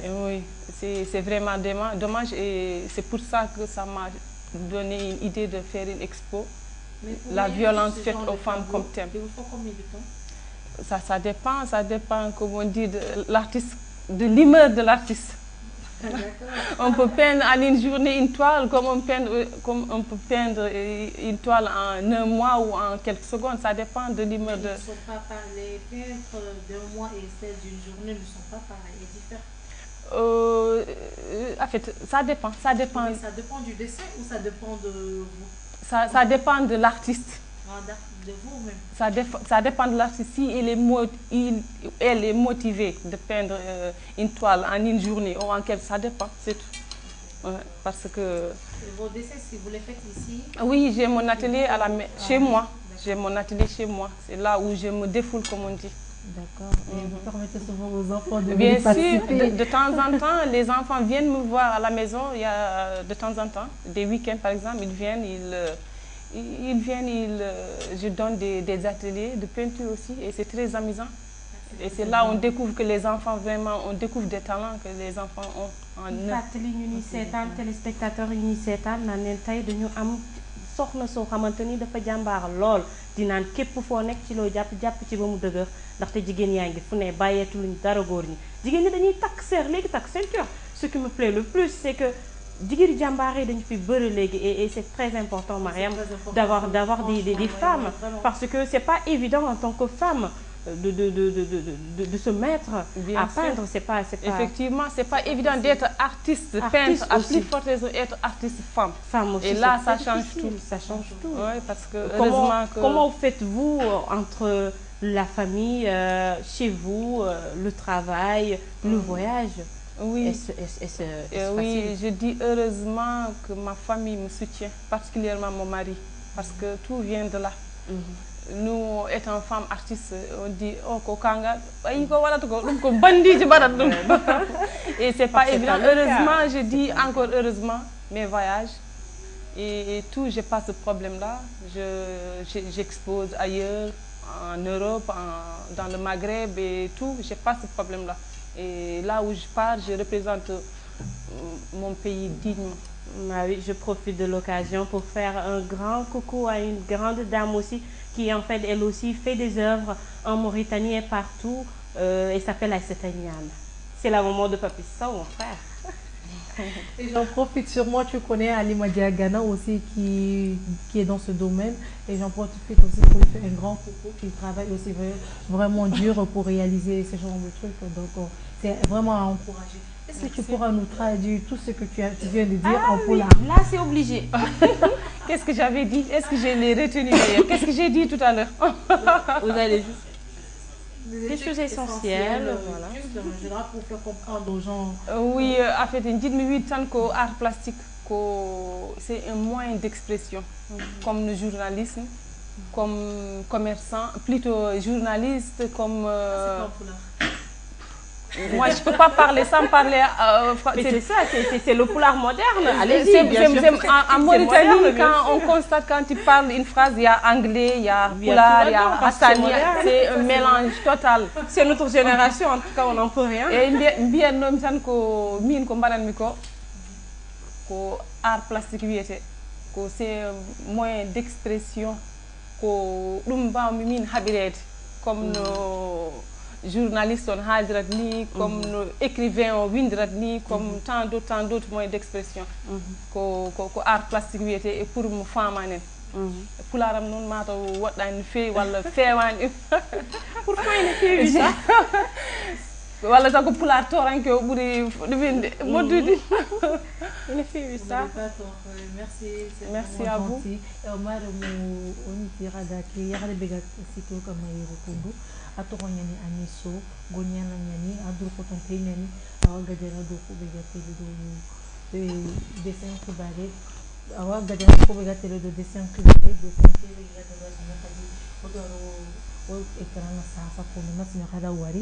Oui, c'est vraiment dommage et c'est pour ça que ça m'a donné une idée de faire une expo. La violence faite aux femmes comme thème. Il vous faut combien de temps? Ça dépend, comme on dit, de l'artiste, de l'humeur de l'artiste. On peut peindre en une journée une toile comme on peut peindre une toile en un mois ou en quelques secondes. Ça dépend de l'humeur de... Les peintres d'un mois et celles d'une journée ne sont pas pareils et différents. En fait, ça dépend. Mais ça dépend du dessin ou ça dépend de vous? Ça dépend de l'artiste. De vous-même. Ça dépend de l'artiste. Si elle est motivée de peindre une toile en une journée ou en quelques, ça dépend, c'est tout. Ouais, parce que... Vos dessins, si vous les faites ici? Oui, j'ai mon atelier chez moi. J'ai mon atelier chez moi. C'est là où je me défoule, comme on dit. D'accord. Et vous permettez souvent aux enfants de Bien participer? sûr, de temps en temps, les enfants viennent me voir à la maison. Il y a de temps en temps, des week-ends par exemple, ils viennent, je donne des ateliers de peinture aussi et c'est très amusant. Et c'est là où on découvre que les enfants, vraiment, on découvre des talents que les enfants ont en eux. fàttali ñu ni seetaan téléspectateurs yi ñuy seetaan naan leen tey dañu am soxna soo xamante ni dafa jàmbaar lool di naan képp foo nekk ci loo jàpp ci ba mu dëgër ndaxte jigéen yaa ngi fu ne bàyyeetuluñ dara góor ñi jigéen ñi dañuy takk seer léegi takk ceinture. Ce qui me plaît le plus c'est que jigéen jàmbaar yi dañu fi bëri léegi et c'est très important Mariam d'avoir des femmes parce que c'est pas évident en tant que femme de se mettre à peindre, c'est pas... Effectivement, c'est pas évident d'être artiste peintre, à plus forte raison être artiste femme. Femme aussi. Et là, ça change tout. Ça change tout. Oui, parce que comment faites-vous entre la famille, chez vous, le travail, le voyage? Oui, est-ce oui, je dis heureusement que ma famille me soutient, particulièrement mon mari, parce que tout vient de là. Nous, étant femmes artistes, on dit oh kokanga, et c'est pas évident. Heureusement, je dis encore heureusement, mes voyages et tout, j'ai pas ce problème-là. J'expose ailleurs, en Europe, dans le Maghreb et tout, j'ai pas ce problème-là. Et là où je pars, je représente mon pays dignement. Ah oui, je profite de l'occasion pour faire un grand coucou à une grande dame aussi qui en fait elle aussi fait des œuvres en Mauritanie et partout. Elle s'appelle Aïssata Niane. C'est la maman de Papy Sow, mon frère. Et j'en profite, sûrement tu connais Alima Diagana aussi qui est dans ce domaine. Et j'en profite aussi pour lui faire un grand coucou qui travaille aussi vraiment dur pour réaliser ce genre de trucs. Donc c'est vraiment à encourager. Est-ce que tu pourras nous traduire tout ce que tu viens de dire en poulard? Là, c'est obligé. Qu'est-ce que j'avais dit? Est-ce que je l'ai retenu d'ailleurs? Qu'est-ce que j'ai dit tout à l'heure? Vous allez juste... Des choses essentielles. Voilà. Juste en général pour faire comprendre aux gens. Oui, en fait, une petite minute tant qu'art plastique, c'est un moyen d'expression, comme le journalisme, comme commerçant, plutôt journaliste, comme... Moi, je ne peux pas parler sans parler... c'est ça, c'est le poulard moderne. Allez-y, en Mauritanie, quand on constate, quand tu parles une phrase, il y a anglais, il y a poulard, il y a hassani, c'est un mélange total. C'est notre génération, en tout cas, on n'en peut rien. Et bien, nous avons art plastique, c'est un moyen d'expression, comme nos... journalistes on hadirat ni comme écrivain on windirat ni comme tant d'autres moyens d'expression ko art plastique wiyete et pour mo famanen pularam non mata waddani fewi walla fewani pour fayne fewi ça walla tan ko pular toranke o ɓuuri winde moddude ene fewi ça. Merci à vous. Omar mo oni tiradaki yahade bega sito kama yero kundu atokonyani aniso gonyana nyani adur ko tonte nyani awaga jara do ko bega tele do dessin ko bare awaga jara ko bega tele do dessin ko bare dessin ko bega do na kadi odoro o ekrana sasa ko na sina kada wari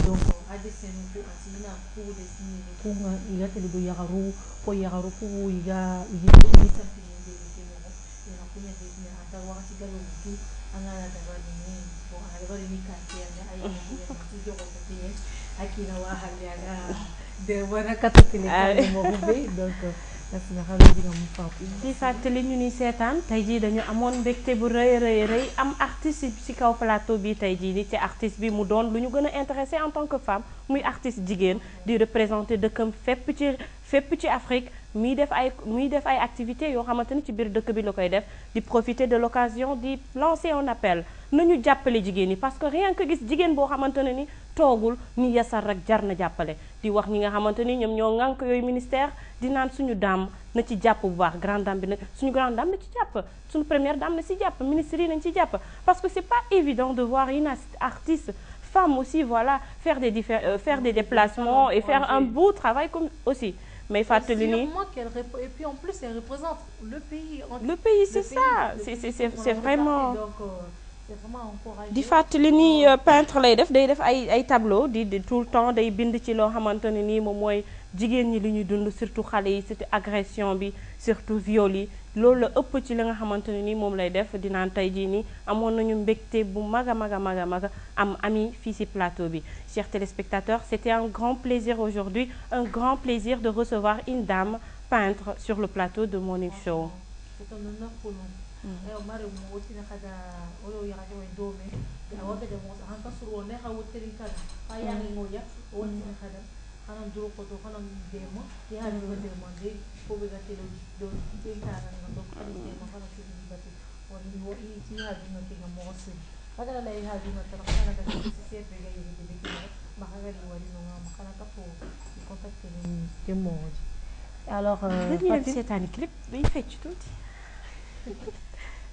donc a dessin ko asina ko dessin ko iga tele do yagaru ko iga tampi di fàttali ñu ni seetaan tey jii dañu amoon mbégte bu rëy am artiste ci kaw plateau bi tey jii ni ci artiste bi mu doon lu ñu gën a intéressé en tant que femme muy artiste jigéen di représenter dëkkam fépp ci Afrique muy def ay activités yoo xamante ni ci biir dëkk bi la koy def di profiter de l'occasion di lancer un appel nañu jàppale jigéen ñi parce que rien que gis jigéen boo xamante ne ni toogul ni yasar rek jar na jàppale di wax ñi nga xamante ni ñoom ñoo ŋànk yooyu ministère di naan suñu dame na ci jàpp bu baax grande dame bi na suñu grande dame na ci jàpp suñu première dame na ci jàpp ministre yi nañ ci jàpp parce que c'est pas évident de voir une artiste femme aussi voilà faire des déplacements et faire un beau travail comme aussi mais fàttali ni et puis en plus elle représente le pays c'est ça c'est vraiment di fàttali ni peintre lay def day def ay tableau di tout le temps day bind ci loo xamante ne nii moom mooy jigéen ñi li ñuy dund surtout xale yi surtout agression bi surtout viol yi loolu la ëpp ci li nga xamante ne nii moom lay def dinaan tey jii nii amoon nañu mbégte bu mag a am ami fii ci plateau bi. Chers téléspectateurs, c'était un grand plaisir aujourd'hui, un grand plaisir de recevoir une dame peintre sur le plateau de Morning Show. C'est un honneur pour nous. Alors dañuy dem seetaani clip dañuy fecc tuuti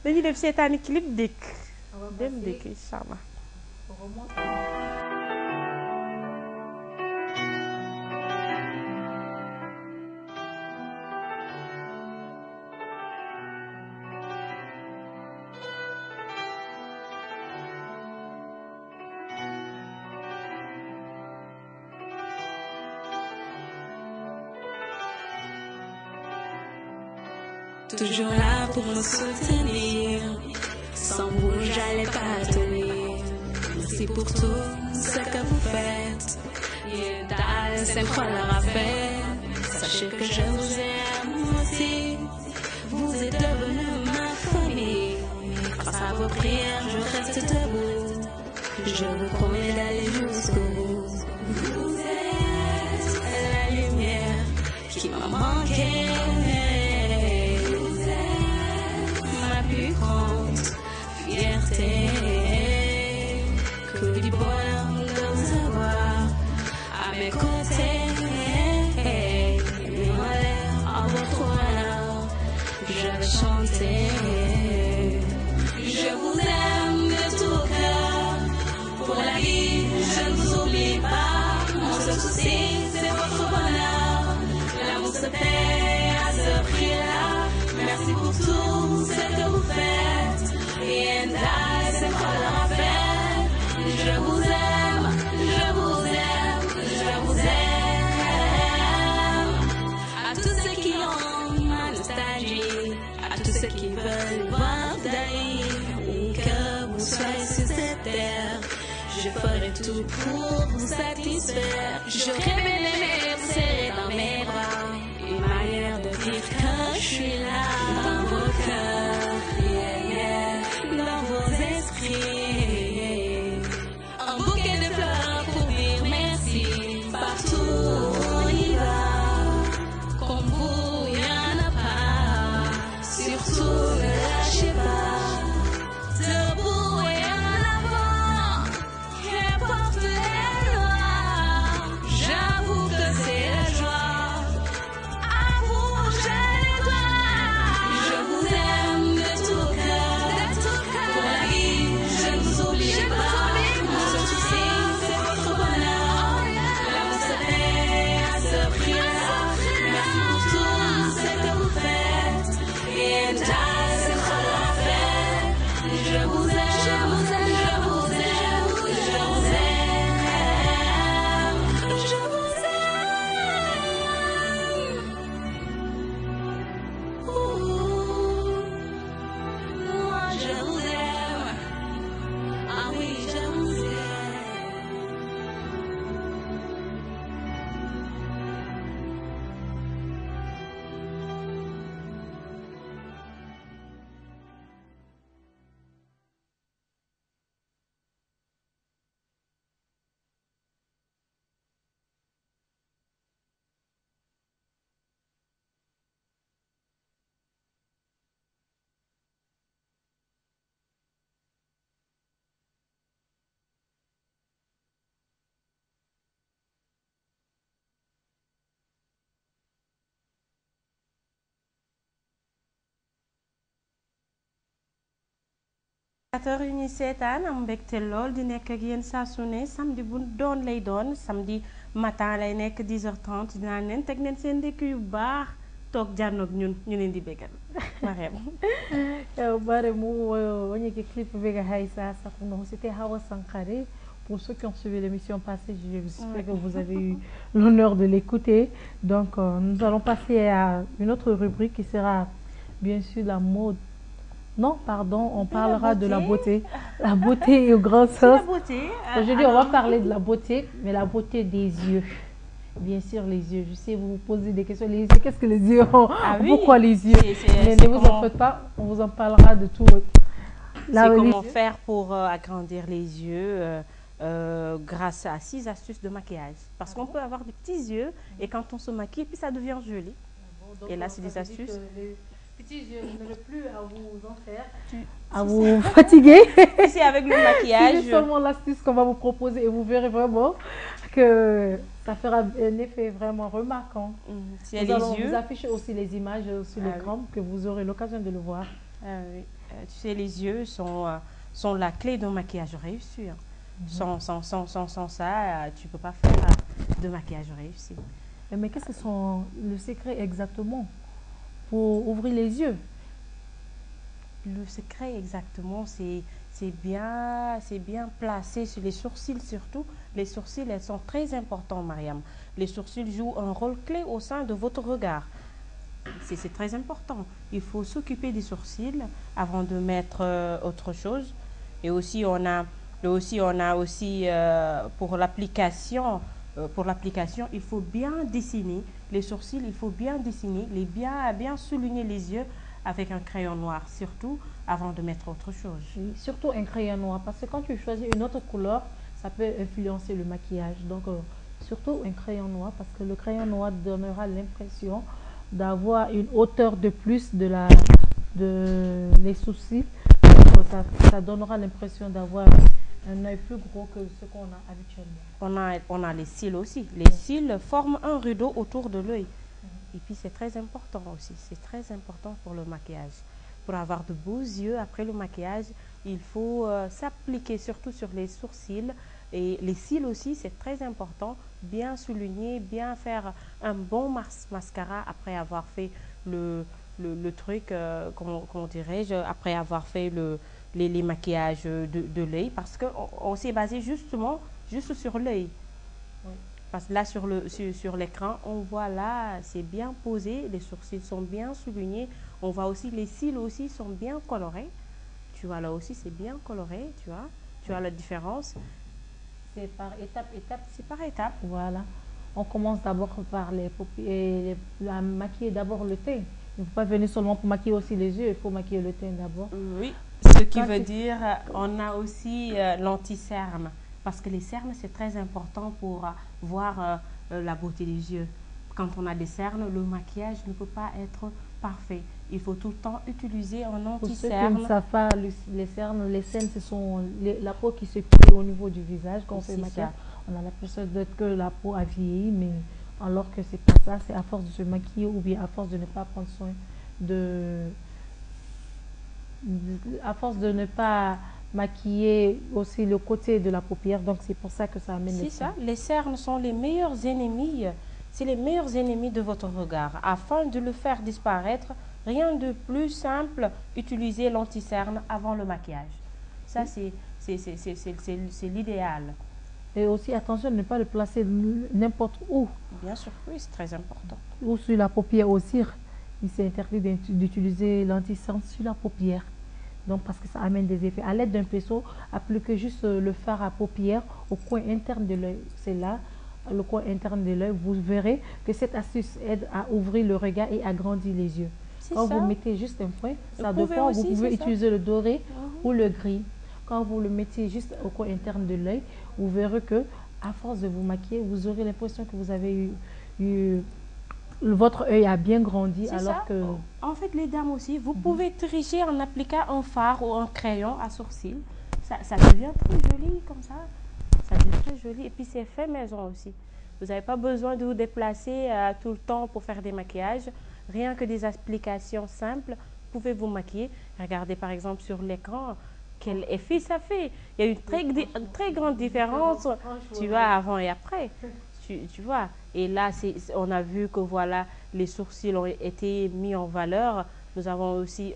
dañuy dem seetaani clip dëkk dem dëkk inchallah. Toujours là pour me soutenir, sans vous j'allais pas tenir. Merci pour tout ce que vous faites. C'est quoi la fête? Sachez que je vous aime aussi. Vous êtes devenue ma famille. Grâce à vos prières, je reste debout. Je vous promets d'aller jusqu'au bout. Vous êtes la lumière qui m'a manqué. Plus grande fierté que du bonheur de vous avoir à mes côtés. À votre honneur, je vais chanter. Je vous aime de tout cœur. Pour la vie, je ne vous oublie pas. Mon seul souci, c'est votre bonheur. L'amour se paie à ce prix-là. Merci pour tout ce que vous faites. And I, c'est quoi la fête? Je vous aime, je vous aime, je vous aime. À tous ceux qui ont ma nostalgie, à tous ceux qui veulent voir d'ailleurs, où que vous soyez sur cette terre, je ferai tout pour vous satisfaire. J'aurais bien aimé vous serrer dans mes bras, une manière de dire que je suis là. Dans vos cœurs, dans vos esprits, un bouquet de fleurs pour dire merci. Partout où on y va, comme vous, il n'y en a pas. Surtout ne lâchez pas. Debout et en avant, qu'importe les lois. J'avoue que c'est la joie yu ñuy seetaan am mbégte lool di nekk ak yéen saa su ne samedi bu doon lay doon samedi matin lay nekk 10h30 dinaa leen teg leen seen ndekki yu baax toog jànnoog ñun ñu leen di bégal Marème. Marème wanyeke clip vega haïsa sakuno c'était Hawa Sankare. Pour ceux qui ont suivi l'émission passée, j'espère que vous avez eu l'honneur de l'écouter. Donc nous allons passer à une autre rubrique qui sera bien sûr la mode. Non, pardon, on parlera de la beauté. La beauté au grand sens. La beauté. Aujourd'hui, on va parler de la beauté, mais la beauté des yeux. Bien sûr, les yeux. Je sais, vous vous posez des questions. Les yeux, qu'est-ce que les yeux ont? Pourquoi les yeux? Mais ne vous en faites pas, on vous en parlera de tout. C'est comment faire pour agrandir les yeux grâce à 6 astuces de maquillage. Parce qu'on peut avoir des petits yeux et quand on se maquille, puis ça devient joli. Et là, c'est des astuces. Petits yeux, je n'aurai plus à vous en faire, à vous fatiguer. C'est avec le maquillage. C'est seulement l'astuce qu'on va vous proposer et vous verrez vraiment que ça fera un effet vraiment remarquant. Nous allons vous afficher aussi les images sur l'écran que vous aurez l'occasion de le voir. Oui. Tu sais, les yeux sont la clé d'un maquillage réussi. Sans ça, tu ne peux pas faire de maquillage réussi. Mais qu'est-ce que sont le secret exactement pour ouvrir les yeux? Le secret exactement, c'est bien placé sur les sourcils surtout. Les sourcils, elles sont très importants, Mariam. Les sourcils jouent un rôle clé au sein de votre regard. C'est très important. Il faut s'occuper des sourcils avant de mettre autre chose. Et aussi, on a pour l'application, il faut bien dessiner les sourcils, il faut bien dessiner, bien souligner les yeux avec un crayon noir, surtout avant de mettre autre chose. Oui, surtout un crayon noir, parce que quand tu choisis une autre couleur, ça peut influencer le maquillage. Donc, surtout un crayon noir, parce que le crayon noir donnera l'impression d'avoir une hauteur de plus les sourcils. Ça donnera l'impression d'avoir un œil plus gros que ce qu'on a habituellement. On a les cils aussi. Les cils forment un rideau autour de l'œil. Et puis c'est très important aussi. C'est très important pour le maquillage. Pour avoir de beaux yeux après le maquillage, il faut s'appliquer surtout sur les sourcils. Et les cils aussi, c'est très important. Bien souligner, bien faire un bon mascara après avoir fait le truc, comment dirais-je, après avoir fait les maquillages de l'œil, parce qu'on s'est basé juste sur l'œil. Oui. Parce que là, sur l'écran, on voit là, c'est bien posé, les sourcils sont bien soulignés. On voit aussi, les cils aussi sont bien colorés. Tu vois, là aussi, c'est bien coloré, tu vois. Tu vois la différence. C'est par étape. C'est par étape. Voilà. On commence d'abord par les paupières, maquiller d'abord le teint. Il ne faut pas venir seulement pour maquiller aussi les yeux, il faut maquiller le teint d'abord. Oui, ce qui veut dire on a aussi l'anti-cerne. Parce que les cernes, c'est très important pour voir la beauté des yeux. Quand on a des cernes, le maquillage ne peut pas être parfait. Il faut tout le temps utiliser un anti-cerne. Pour ceux qui ne savent pas, les cernes, ce sont la peau qui se plie au niveau du visage. Quand on fait le maquillage, on a l'impression que la peau a vieilli, mais alors que c'est pas ça, c'est à force de se maquiller ou bien à force de ne pas prendre soin à force de ne pas maquiller aussi le côté de la paupière, donc c'est pour ça que ça amène les cernes. C'est ça, les cernes sont les meilleurs ennemis, c'est les meilleurs ennemis de votre regard. Afin de le faire disparaître, rien de plus simple, utiliser l'anti-cerne avant le maquillage. Ça, c'est l'idéal. Et aussi, attention de ne pas le placer n'importe où. Bien sûr, oui, c'est très important. Ou sur la paupière aussi. Il s'est interdit d'utiliser l'anti-cerne sur la paupière. Donc, parce que ça amène des effets. À l'aide d'un pinceau, appliquez juste le fard à paupière au coin interne de l'œil. C'est là, le coin interne de l'œil. Vous verrez que cette astuce aide à ouvrir le regard et à agrandir les yeux. Quand vous mettez juste un point, ça dépend. Vous pouvez utiliser le doré ou le gris. Quand vous le mettez juste au coin interne de l'œil, vous verrez que à force de vous maquiller, vous aurez l'impression que vous avez votre œil a bien grandi. Alors que... En fait, les dames aussi, vous pouvez tricher en appliquant un fard ou un crayon à sourcils. Ça devient très joli comme ça. Ça devient très joli. Et puis, c'est fait maison aussi. Vous n'avez pas besoin de vous déplacer tout le temps pour faire des maquillages. Rien que des applications simples, vous pouvez vous maquiller. Regardez par exemple sur l'écran, quel effet ça fait. Il y a une très grande différence, tu vois, avant et après. Tu vois. Et là, on a vu que voilà, les sourcils ont été mis en valeur. Nous avons aussi,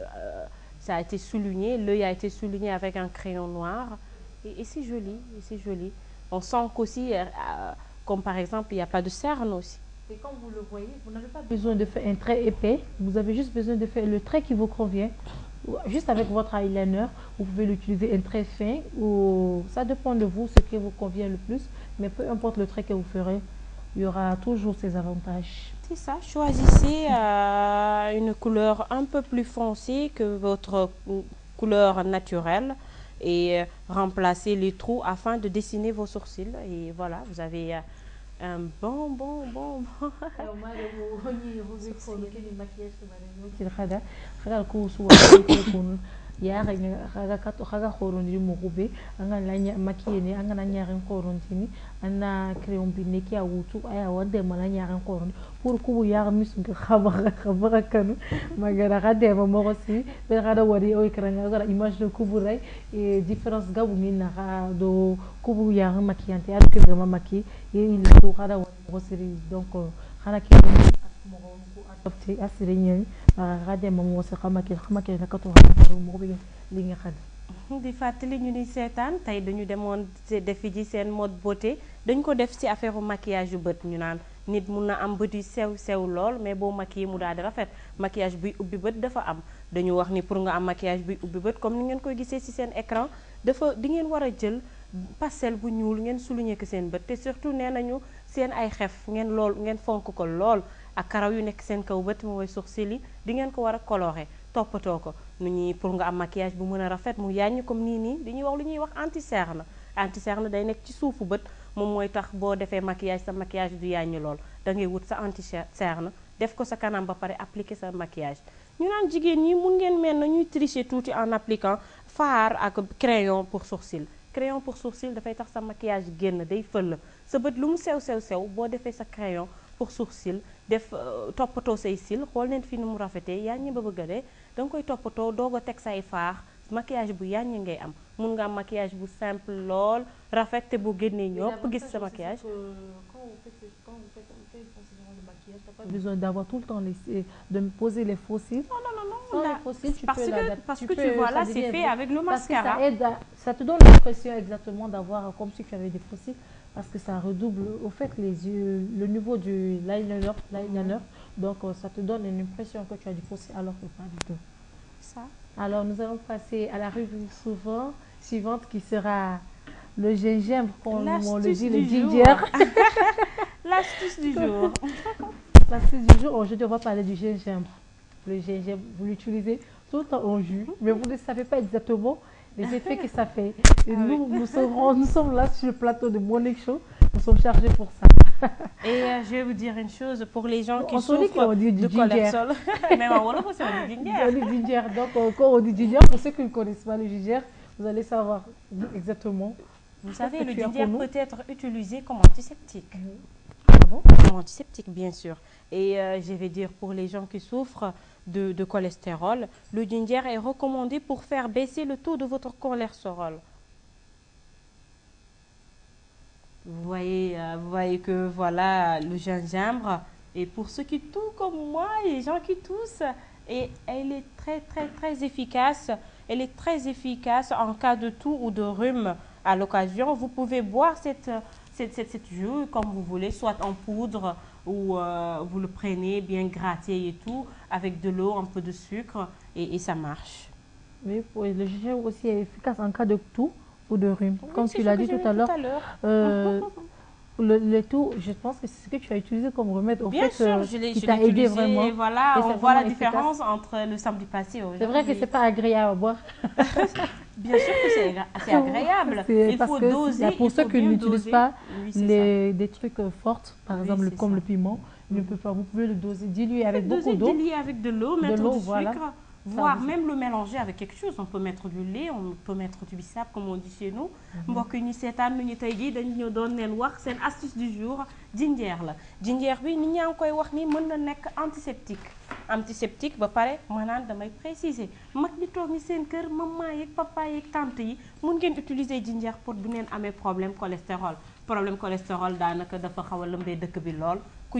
ça a été souligné, l'œil a été souligné avec un crayon noir. Et c'est joli, c'est joli. On sent qu'aussi, comme par exemple, il n'y a pas de cerne aussi. Et comme vous le voyez, vous n'avez pas besoin de faire un trait épais. Vous avez juste besoin de faire le trait qui vous convient. Juste avec votre eyeliner, vous pouvez l'utiliser un trait fin ou ça dépend de vous, ce qui vous convient le plus. Mais peu importe le trait que vous ferez, il y aura toujours ses avantages. C'est ça, choisissez une couleur un peu plus foncée que votre couleur naturelle et remplacez les trous afin de dessiner vos sourcils. Et voilà, vous avez un bon. yaga kaga khorondiri mogube anga lanya makiyene anga na nyaren khorondini anna crayon binne ki awutu aya wande mala nyaren khorondi pour kubu yaga misunga khabara kanu magara gade ma mogosi be gada wari o ikranga gara image de kubu ray et différence gabu minna do kubu yaga makiyante ad que vraiment maki et il do gada wari mogosi donc xana ki mo adopté asire ñen di fàttali ñu ni seetaan tey dañu demoon defi ji seen mode beauté dañ ko def ci affaire maquillage yu bët ñu naan nit mun na am bët yu sew lool mais boo maquillé mu daal di rafet maquillage buy ubbi bët dafa am dañu wax ni pour nga am maquillage buy ubbi bët comme ni ngeen koy gisee ci seen écran dafa di ngeen war a jël pastel bu ñuul ngeen souligner ko seen bët te surtout nee nañu seen ay xef ngeen fonk ko lool ak karaw yu nekk seen kaw bët mooy sourcils yi di ngeen ko war a colorer toppatoo ko nu ñuy pour nga am maquillage bu mën a rafet mu yàññ comme nii dañuy wax lu ñuy wax anti cerne day nekk ci suufu bët moom mooy tax boo defee maquillage sa maquillage du yàññ lool da ngay wut sa anti cerne def ko sa kanam ba pare appliquer sa maquillage ñu naan jigéen ñi mun ngeen mel na ñuy tricher tuuti en appliquant fard ak crayon pour sourcil dafay tax sa maquillage génn day fël sa bët lu mu sew boo defee sa crayon pour sourcil def toppatoo say cils xool neen fi nu mu rafetee yàññi ba bëgg a dee da nga koy toppatoo doog a teg say faax maquillage bu yàññi ngay am mun nga am maquillage bu simple lool rafet te bu génnee ñëpp gis sa maquillage. Pas besoin d'avoir tout le temps de me poser les faux cils. Non. Les faux cils, parce que tu vois là, c'est fait avec le mascara. Ça te donne l'impression exactement d'avoir comme si tu avais des faux cils. Parce que ça redouble au fait les yeux, le niveau du liner, donc ça te donne une impression que tu as du faux cils alors que pas du tout. Ça. Alors nous allons passer à la rubrique suivante qui sera le gingembre, comme on le dit, le ginger. L'astuce du jour. L'astuce du jour, aujourd'hui on va parler du gingembre. Le gingembre, vous l'utilisez tout le temps en jus, mais vous ne savez pas exactement les effets que ça fait. Et nous sommes là sur le plateau de Morning Show, nous sommes chargés pour ça. Et je vais vous dire une chose, pour les gens qui souffrent de cholestérol, même en Wolof aussi on dit ginger. Donc quand on dit ginger, pour ceux qui ne connaissent pas le ginger, vous allez savoir exactement. Vous savez, le ginger peut être utilisé comme antiseptique. Ah bon? Comme antiseptique, bien sûr. Et je vais dire pour les gens qui souffrent de cholestérol, le ginger est recommandé pour faire baisser le taux de votre cholestérol. Vous voyez que voilà le gingembre. Et pour ceux qui toussent comme moi, les gens qui toussent, et elle est très efficace. Elle est très efficace en cas de toux ou de rhume. À l'occasion, vous pouvez boire cette jus comme vous voulez, soit en poudre ou vous le prenez bien gratté et tout, avec de l'eau, un peu de sucre, et ça marche. Oui, le gingembre aussi est efficace en cas de toux ou de rhume. Oui, comme tu l'as dit tout à l'heure. Le tout, je pense que c'est ce que tu as utilisé comme remède. Bien sûr, je l'ai utilisé vraiment. Et voilà, on voit la différence entre le samedi passé et aujourd'hui. C'est vrai que c'est pas agréable à boire. Bien sûr que c'est agréable. Il faut doser. Pour ceux qui n'utilisent pas des trucs forts, par exemple comme le piment, vous pouvez le doser, diluer avec beaucoup d'eau. Diluer avec de l'eau, mettre du sucre. voire même le mélanger avec quelque chose. On peut mettre du lait, on peut mettre du bissap comme on dit chez nous. mbokk yi ñu seetaan nu ñu tey jii dañu ñoo doon leen wax seen astuce du jour jinjeer la jinjeer bi nit ñaa ngi koy wax ni mën na nekk antiseptique ba pare maanaam damay préciser mag ñi toog ni seen kër maman yeeg papa yeeg tante yi mun ngeen utiliser jinjeer pour bu ngeen amee problème cholestérol daanaka dafa xaw a lëmbee dëkk bi lool ku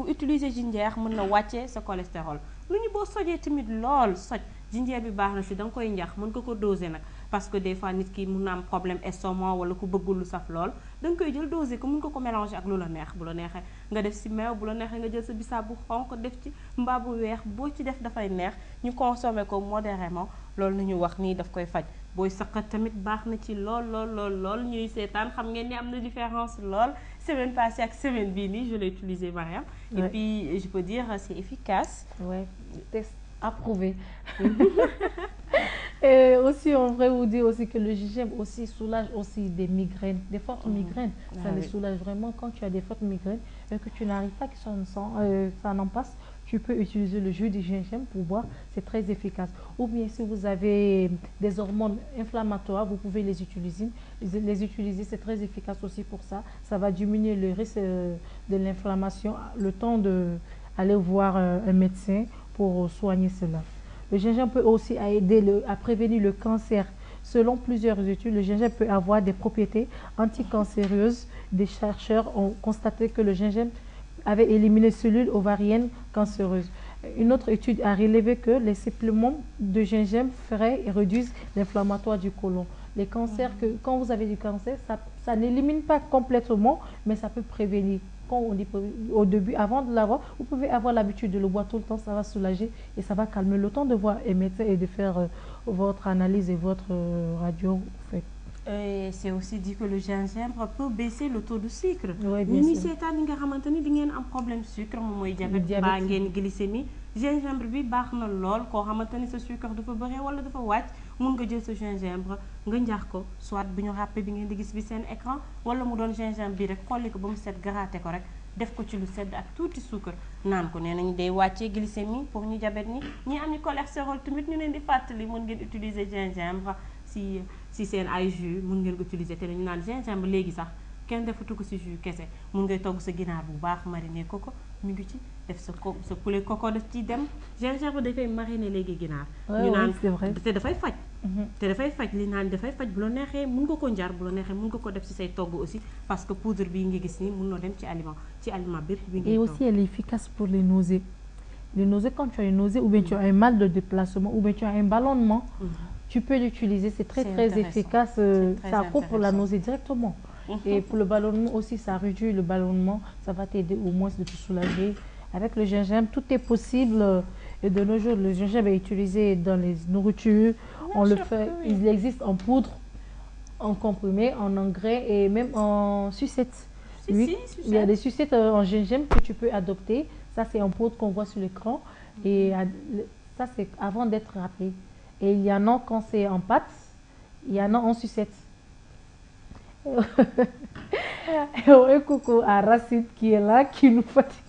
utiliser jinjeer mën na wàccee sa cholestérol lu ñu boo sojee tamit lool soj jinjeer bi baax na si da nga koy njax mën ko doser nag parce que des fois nit ki mun na am problème estomac wala ku bëggul lu saf lool da nga koy jël doser ko mën ko mélanger ak lu la neex bu la neexee nga def si meew bu la neexee nga jël sa bisaab bu xonk def ci mbaa bu weex boo ci def dafay neex ñu consommer ko modérément loolu nañu wax nii daf koy faj booy saqat tamit baax na ci lool ñuy seetaan xam ngeen ni am na différence lool semaine passée ak semaine bii nii je l'ai utilisé Mariam et puis je peux dire c'est efficace. Ouais, test approuvé. Et aussi, on devrait vous dire aussi que le gingembre aussi soulage aussi des migraines, des fortes migraines. Ça les soulage vraiment quand tu as des fortes migraines et que tu n'arrives pas que ça n'en passe. Tu peux utiliser le jus du gingembre pour boire, c'est très efficace. Ou bien si vous avez des hormones inflammatoires, vous pouvez les utiliser. C'est très efficace aussi pour ça. Ça va diminuer le risque de l'inflammation, le temps d'aller voir un médecin pour soigner cela. Le gingembre peut aussi aider à prévenir le cancer. Selon plusieurs études, le gingembre peut avoir des propriétés anticancéreuses. Des chercheurs ont constaté que le gingembre avait éliminé les cellules ovariennes cancéreuses. Une autre étude a relevé que les suppléments de gingembre frais réduisent l'inflammatoire du côlon. Les cancers, quand vous avez du cancer, ça n'élimine pas complètement, mais ça peut prévenir. Quand on dit au début, avant de l'avoir, vous pouvez avoir l'habitude de le boire tout le temps, ça va soulager et ça va calmer le temps de voir un médecin et de faire votre analyse et votre radio. Et c'est aussi dit que le gingembre peut baisser le taux de sucre. Oui, bien sûr. Ni seetaan yi nga xamante ni di ngeen am problème sucre moom mooy diabète baa ngeen glycémie gingembre bi baax na lool koo xamante ni sa sucre dafa bëri wala dafa wàcc mun nga jël sa gingembre nga njax ko soit bi ñu ràppe bi ngeen di gis bi seen écran wala mu doon gingembre bi rek xolli ko ba mu set gratter ko rek def ko ci lu sedd ak tuuti sucre naan ko nee nañu day wàccee glycémie pour ñu diabète ñi am ñu cholestérol tamit ñu leen di fàttali mën ngeen utiliser gingembre si seen ay jus mën ngeen ko utiliser te dañu naan gingembre léegi sax kenn defatu ko si jus kese mën ngay togg sa ginaar bu baax mariner ko mu ngi ci def sa poulet coco def ci dem gingembre dafay mariner léegi ginaar ñu naan te dafay faj li naan dafay faj bu la neexee mën nga ko njar bu la neexee mën nga ko def ci say togg aussi parce que poudre bi nga gis ni mën na dem ci aliment bépp bi nga et aussi elle est efficace pour les nausées quand tu as une nausée ou bien tu as un mal de déplacement ou bien tu as un ballonnement tu peux l'utiliser, c'est très efficace, ça coupe la nausée directement. Et pour le ballonnement aussi, ça réduit le ballonnement, ça va t'aider au moins de te soulager. Avec le gingembre, tout est possible. Et de nos jours, le gingembre est utilisé dans les nourritures, il existe en poudre, en comprimé, en engrais et même en sucette. Oui, il y a des sucettes en gingembre que tu peux adopter. Ça, c'est en poudre qu'on voit sur l'écran. Et ça, c'est avant d'être râpé. Et il y en a quand c'est en pâte, il y en a en sucette. Un coucou à Racine qui est là, qui nous fatigue.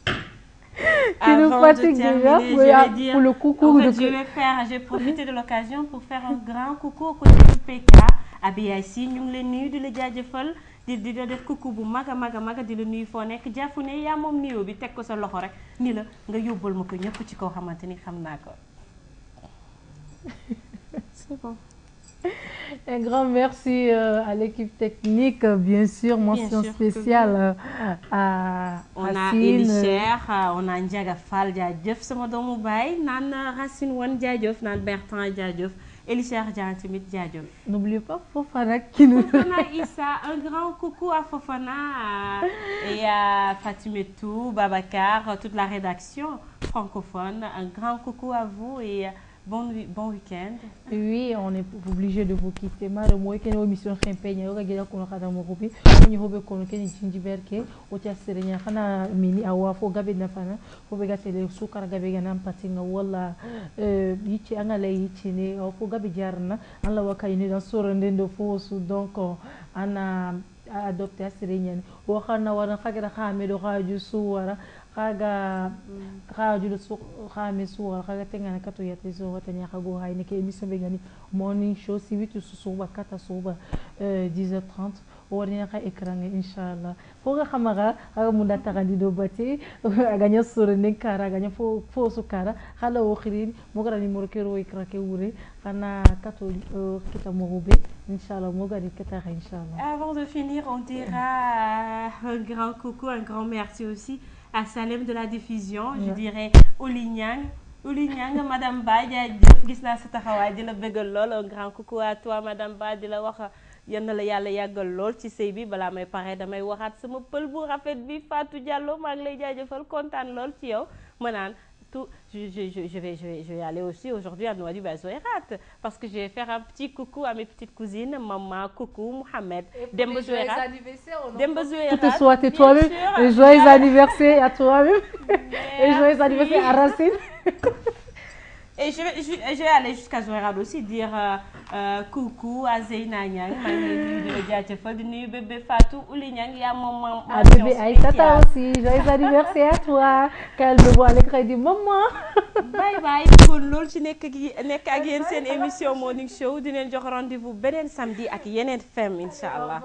Pour le coucou. Je vais profiter de l'occasion pour faire un grand coucou au côté du PK. Abiyaasi ñu ngi leen nuyu di la jaajëfal di def coucou bu mag a mag di la nuyu foo nekk jàppu ne yaa moom nuyoo bi teg ko sa loxo rek ni la nga yóbbal ma ko ñëpp ci koo xamante ni xam naa ko. C'est bon. Un grand merci à l'équipe technique, bien sûr, mention spéciale à on a Elisher, on a Ndiaga Fall jaajëf sama doomu baay naan Racine Wan jaajëf naan Bertrand jaajëf Elisher Dian tamit jaajëf. N'oubliez pas Fofana qui nous... Fofana Issa, un grand coucou à Fofana et à Fatimetou, Babacar, toute la rédaction francophone. Un grand coucou à vous et bon week-end. Oui, on est obligé de vous quitter. Mara moi qui est émission campagne, on regarde qu'on a dans mon groupe. On y hobe qu'on est Jinjiberke, au tia serenia, kana mini awa fo gabe na fana, fo bega tele sukar gabe ganam patinga wala yichi angala yichi ne, fo gabe jarna, alla waka ini dans sorendendo fo su donc ana adopté a serenia. Wakana wana khagera khame do khaju suwara kaga julo su me suwa kaga tenga na kato ya tezo watanya kago hay ne ke émission be gani morning show si 8 suba kata suba 10h30 warina ka ekran inshallah foga khamaga aga munda tagandi do bati aganya sore ne kara aganya fo su kara hala o khirin mo gara ni mo kero ekra ke wure kana kato kita mo hobe inshallah mo gari kata inshallah. Avant de finir, on dira un grand coucou, un grand merci aussi à Salem de la diffusion, je dirais Oulignang, Madame Ba, gis naa sa taxawaay di la bëggal lool, un grand coucou à toi Madame Ba, di la wax yal na la yàlla yàggal lool ci sëy bi balaa may pare damay waxaat sama pël bu rafet bi Fatou Diallo maa ngi lay jaajëfal kontaan lool ci yow ma naan tout je vais aller aussi aujourd'hui à Nouadhibou à Zouérate parce que je vais faire un petit coucou à mes petites cousines, maman, coucou, Mohamed, Demba Zouérate. Tout te souhaite toi-même, et joyeux anniversaire à toi-même, et joyeux anniversaire à Racine. Et je vais aller jusqu'à Zouérate aussi dire coucou à Zeyna Niang, maa ngi lay di la jaajëfal di nuyu bébé Fatou Ouli Niang yaa moom à bébé Aïssata aussi, joyeux anniversaire à toi. Qu'elle me voit à l'écran dit maman. Bye bye kon loolu ci nekk ak yéen seen émission morning show di leen jox rendez-vous beneen samedi ak yeneen femme incha allah.